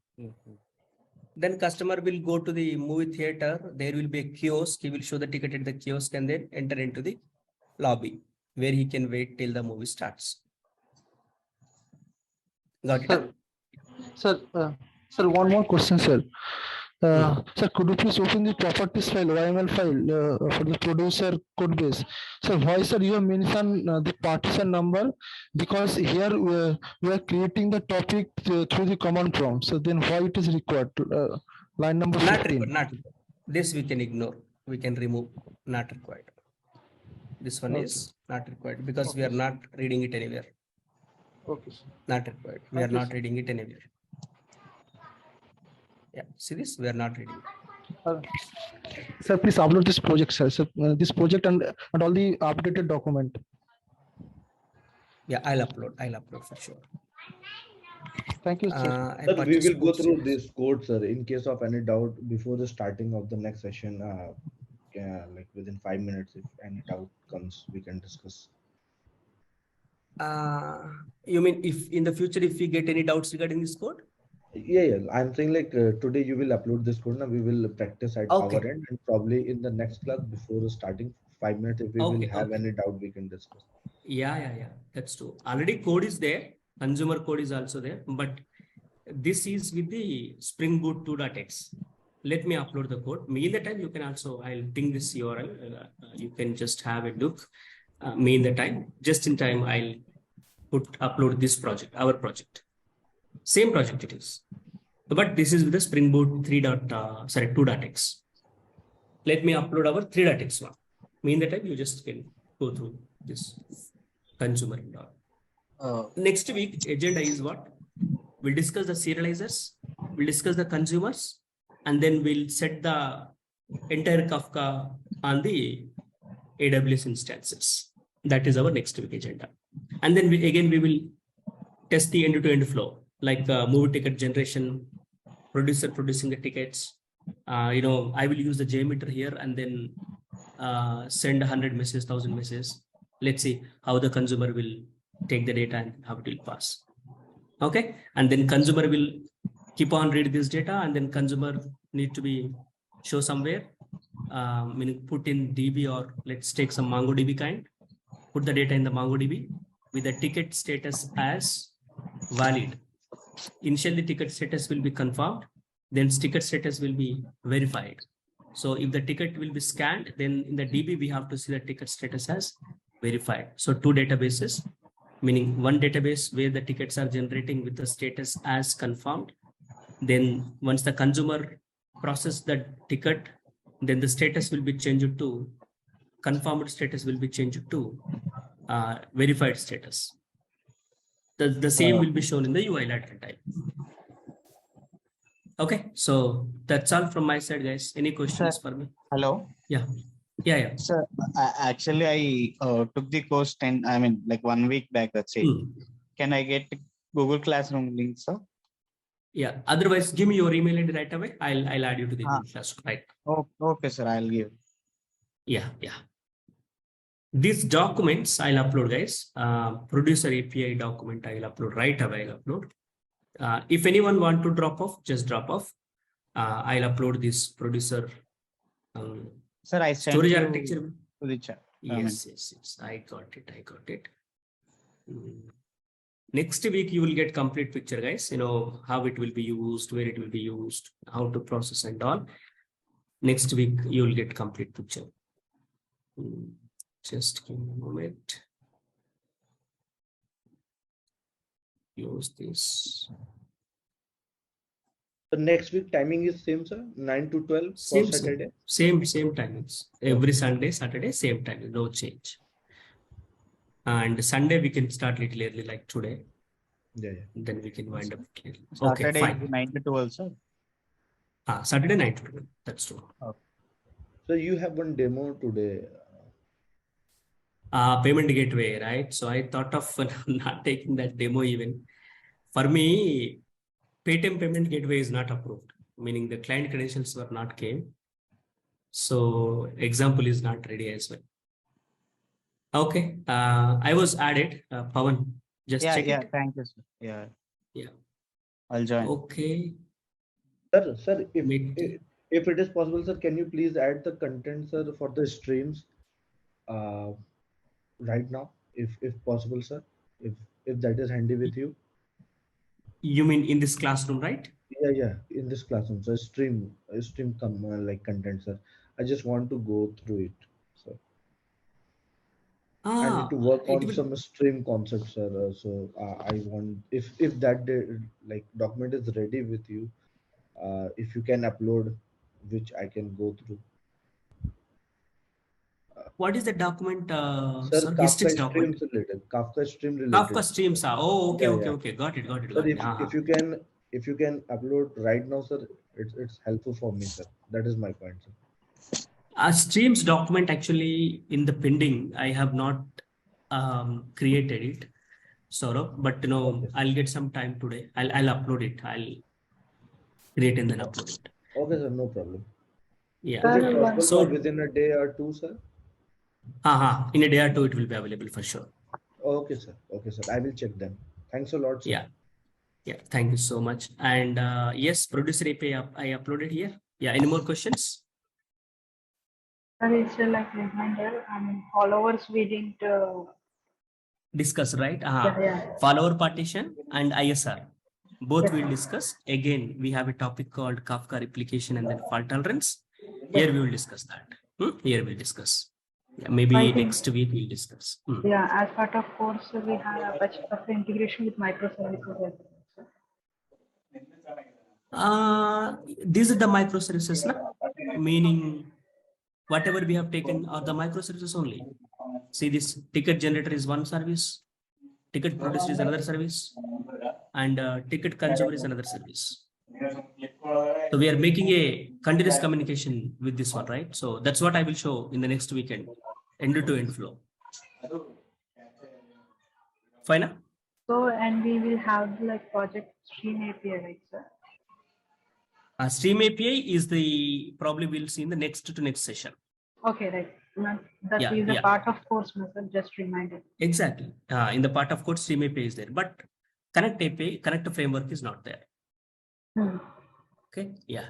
Then customer will go to the movie theater. There will be a kiosk. He will show the ticket at the kiosk and then enter into the lobby where he can wait till the movie starts. Got it? Sir, one more question, sir. Sir, could you please open the properties file, YML file for the producer code base? So why, sir, you have mentioned the partition number? Because here we are creating the topic through the command prompt. So then why it is required? Line number Not 15. required, not required. This we can ignore. We can remove. Not required. This one is not required because we are not reading it anywhere. Okay, sir. Not required. We are not reading it anywhere. Yeah, see this? We are not reading it. Sir, please upload this project, sir. This project and all the updated document. Yeah, I'll upload for sure. Thank you, sir. And Sir, we will go participants through changes. this code, sir. In case of any doubt before the starting of the next session, like within 5 minutes, if any doubt comes, we can discuss. You mean if in the future, if we get any doubts regarding this code? Yeah. I'm saying like today you will upload this code. Now we will practice at our Okay. end, and probably in the next class before starting 5 minutes, if we will Okay, have okay. any doubt, we can discuss. Yeah. That's true. Already code is there. Consumer code is also there, but this is with the Spring Boot 2.x. Let me upload the code. Meantime, you can also, I'll ping this URL. You can just have a look. Meantime, just in time, I'll upload this project, our project. Same project it is. But this is with the Spring Boot 2.x. Let me upload our 3.x one. Meantime, you just can go through this consumer and all. Next week, agenda is what? We'll discuss the serializers, we'll discuss the consumers, and then we'll set the entire Kafka on the AWS instances. That is our next week agenda. And then we will test the end-to-end flow, like movie ticket generation, producer producing the tickets. I will use the JMeter here and then send 100 messages, 1,000 messages. Let's see how the consumer will take the data and how it will pass. Okay, and then consumer will keep on read this data, and then consumer need to be show somewhere, meaning put in DB, or let's take some MongoDB kind, put the data in the MongoDB with the ticket status as valid. Initially, ticket status will be confirmed, then ticket status will be verified. So if the ticket will be scanned, then in the DB, we have to see the ticket status as verified. So two databases, meaning one database where the tickets are generating with the status as confirmed. Then once the consumer process the ticket, then the status will be changed to confirmed status will be changed to verified status. The same will be shown in the UI lateral type. Okay, so that's all from my side, guys. Any questions for me? Hello. Yeah. Sir, actually, I took the course 1 week back. That's it. Can I get Google Classroom link, sir? Yeah. Otherwise, give me your email ID right away. I'll add you to the Google Classroom. Right. Oh, okay, sir. I'll give. Yeah. These documents I'll upload, guys. Producer API document I'll upload right away. I'll upload. If anyone want to drop off, just drop off. I'll upload this producer. Sir, I sent storage you architecture to the chat. Yes. I got it. Next week you will get complete picture, guys. How it will be used, where it will be used, how to process and all. Next week you will get complete picture. Just give me a moment. Close this. The next week timing is same, sir. 9 to 12 for Saturday. Same timings. Every Sunday, Saturday, same timing. No change. And Sunday we can start little early, like today. Yeah. Then we can wind up. Saturday Okay, fine. 9 to 12, sir. Saturday 9 to 12. That's true. Okay. So you have one demo today. Payment gateway, right? So I thought of not taking that demo even. For me, Paytm payment gateway is not approved, meaning the client credentials were not came. So example is not ready as well. Okay, I was added. Pawan, just check it. Thank you, sir. Yeah. I'll join. Okay. Sir, if it is possible, sir, can you please add the content, sir, for the streams right now, if possible, sir, if that is handy with you. You mean in this classroom, right? Yeah, in this classroom. So stream like content, sir. I just want to go through it, sir. I need to work on some stream concepts, sir. So I want, if that like document is ready with you, if you can upload, which I can go through. What is the document? Sir, Sir, Kafka document. streams related. Kafka stream related. Kafka streams. Oh, okay, Yeah. okay. Got it. Sir, if you can upload right now, sir, it's helpful for me, sir. That is my point, sir. Streams document actually in the pending. I have not created it. Saurabh, but Okay. I'll get some time today. I'll upload it. I'll create and then upload it. Okay, sir, no problem. Yeah. Is it possible So, for within a day or two, sir? in a day or two, it will be available for sure. Okay, sir. Okay, sir. I will check them. Thanks a lot, sir. Yeah. Yeah. Thank you so much. And yes, producer API I uploaded here. Yeah. Any more questions? Sir, it's like reminder. I mean, followers we didn't. Discuss, right? Yeah. Follower partition and ISR. Both Yes, we'll sir. discuss. Again, we have a topic called Kafka replication and then fault tolerance. Here we will discuss that. Here we'll discuss. Yeah, maybe I think- next week we'll discuss. Yeah, as part of course, we have a bunch of integration with microservices. These are the microservices, meaning whatever we have taken are the microservices only. See, this ticket generator is one service, ticket producer is another service, and ticket consumer is another service. So we are making a continuous communication with this one, right? So that's what I will show in the next weekend, end-to-end flow. Fine? So, and we will have like project stream API, right, sir? Stream API is the probably we'll see in the next to next session. Okay, right. That Yeah, is a yeah. part of course method, just reminder. Exactly. In the part of code, stream API is there, but connect API, connect framework is not there. Okay. Yeah.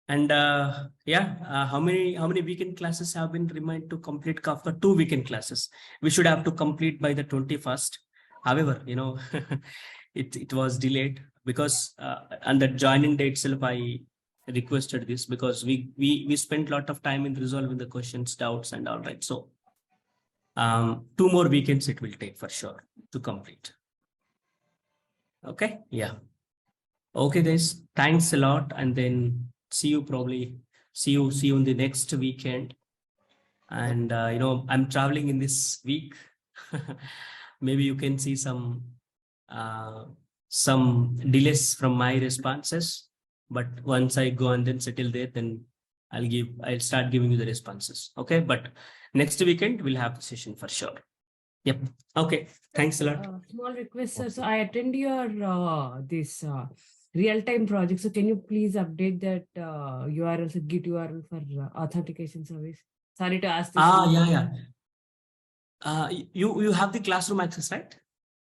And how many weekend classes have been reminded to complete Kafka? 2 weekend classes. We should have to complete by the 21st. However, it was delayed because on the joining day itself, I requested this because we spent a lot of time in resolving the questions, doubts, and all right. So 2 more weekends it will take for sure to complete. Okay. Yeah. Okay, guys. Thanks a lot, and then see you in the next weekend. And I'm traveling in this week. Maybe you can see some delays from my responses, but once I go and then settle there, then I'll start giving you the responses. Okay, but next weekend we'll have the session for sure. Yep. Okay. Thanks a lot. Small request, sir. So I attend your this real-time project. So can you please update that URL, so Git URL for authentication service? Sorry to ask this. Yeah. You have the classroom access, right?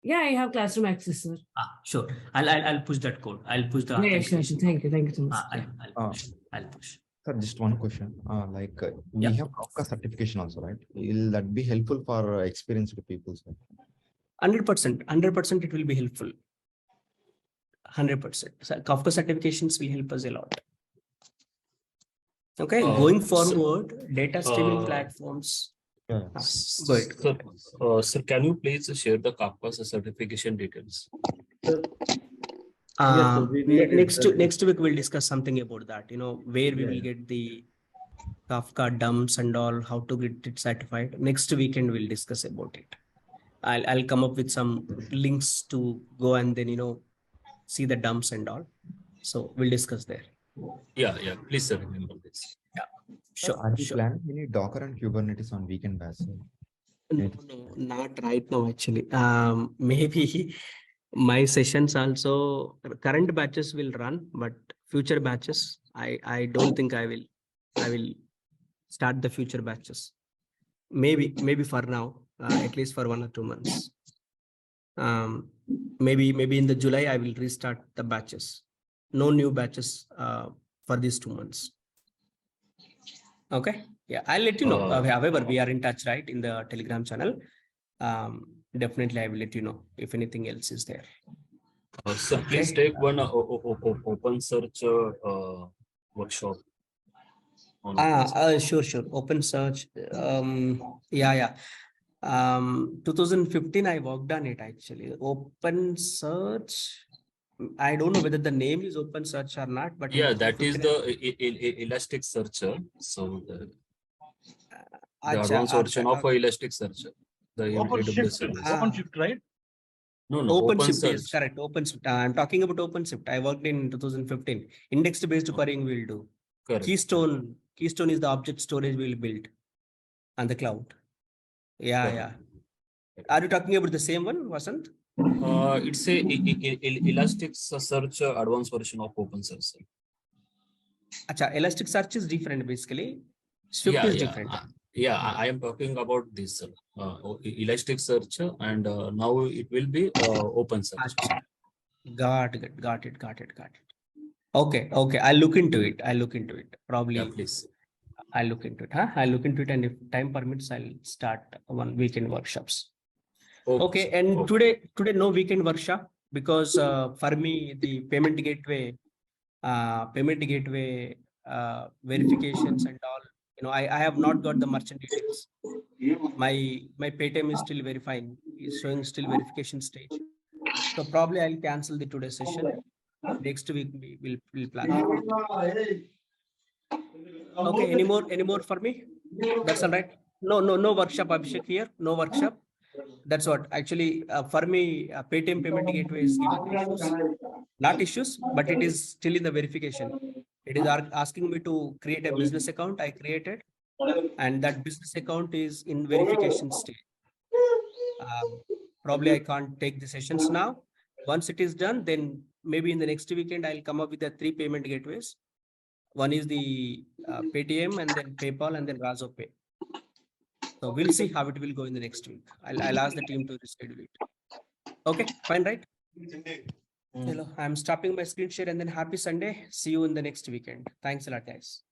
Yeah, I have classroom access, sir. Sure. I'll push that code. I'll push the Yeah, sure. authentication. Thank you so much. I'll push. Sir, just one question. We Yeah. have Kafka certification also, right? Will that be helpful for experienced people, sir? 100% it will be helpful. 100%. So Kafka certifications will help us a lot. Okay, going forward, data streaming platforms. Yeah. Go ahead. Sir, can you please share the Kafka certification details? Sir, yes, sir, we need it. Next week we'll discuss something about that. Where we Yeah. will get the Kafka dumps and all, how to get it certified. Next weekend we'll discuss about it. I'll come up with some links to go and then see the dumps and all. So we'll discuss there. Yeah. Please, sir, remember this. Sir, Sure. are you planning any Docker and Kubernetes on weekend batch, sir? No, not right now actually. Maybe my sessions also, current batches will run, but future batches, I don't think I will start the future batches. Maybe for now, at least for 1 or 2 months. Maybe in the July I will restart the batches. No new batches for these 2 months. Okay. Yeah, I'll let you know. However, we are in touch, right, in the Telegram channel. Definitely, I will let you know if anything else is there. Sir, please take one open search workshop. Sure. Open search. Yeah. 2015, I worked on it actually. Open search. I don't know whether the name is open search or not, but Yeah, that is the Elastic Searcher. So the advanced version of Elastic Searcher. The AWS service. OpenShift, right? No, OpenShift OpenSearch. is correct. OpenShift. I'm talking about OpenShift. I worked in 2015. Index-based querying we'll do. Correct. Keystone is the object storage we'll build on the cloud. Yeah. Are you talking about the same one, Vasant? It's a Elasticsearch advanced version of OpenSearch. Sir. Acha, Elasticsearch is different basically. Swift Yeah, is yeah, different. I am talking about this Elasticsearch, and now it will be OpenSearch. Acha. Got it. Okay. I'll look into it. Probably. Yeah, please. I'll look into it. I'll look into it, and if time permits, I'll start one weekend workshops. Okay. And today no weekend workshop because for me the payment gateway verifications and all. I have not got the merchant details. My Paytm is still verifying. Is showing still verification stage. So probably I'll cancel the today's session. Next week we'll plan for it. Okay, any more for me? That's all right. No workshop, Abhishek here. No workshop. That's what actually for me Paytm payment gateway is giving me issues. Not issues, but it is still in the verification. It is asking me to create a business account. I created, and that business account is in verification stage. Probably I can't take the sessions now. Once it is done, then maybe in the next weekend I'll come up with the 3 payment gateways. One is the Paytm, and then PayPal, and then Razopay. So we'll see how it will go in the next week. I'll ask the team to reschedule it. Okay, fine, right? Hello, I'm stopping my screen share, and then happy Sunday. See you in the next weekend. Thanks a lot, guys.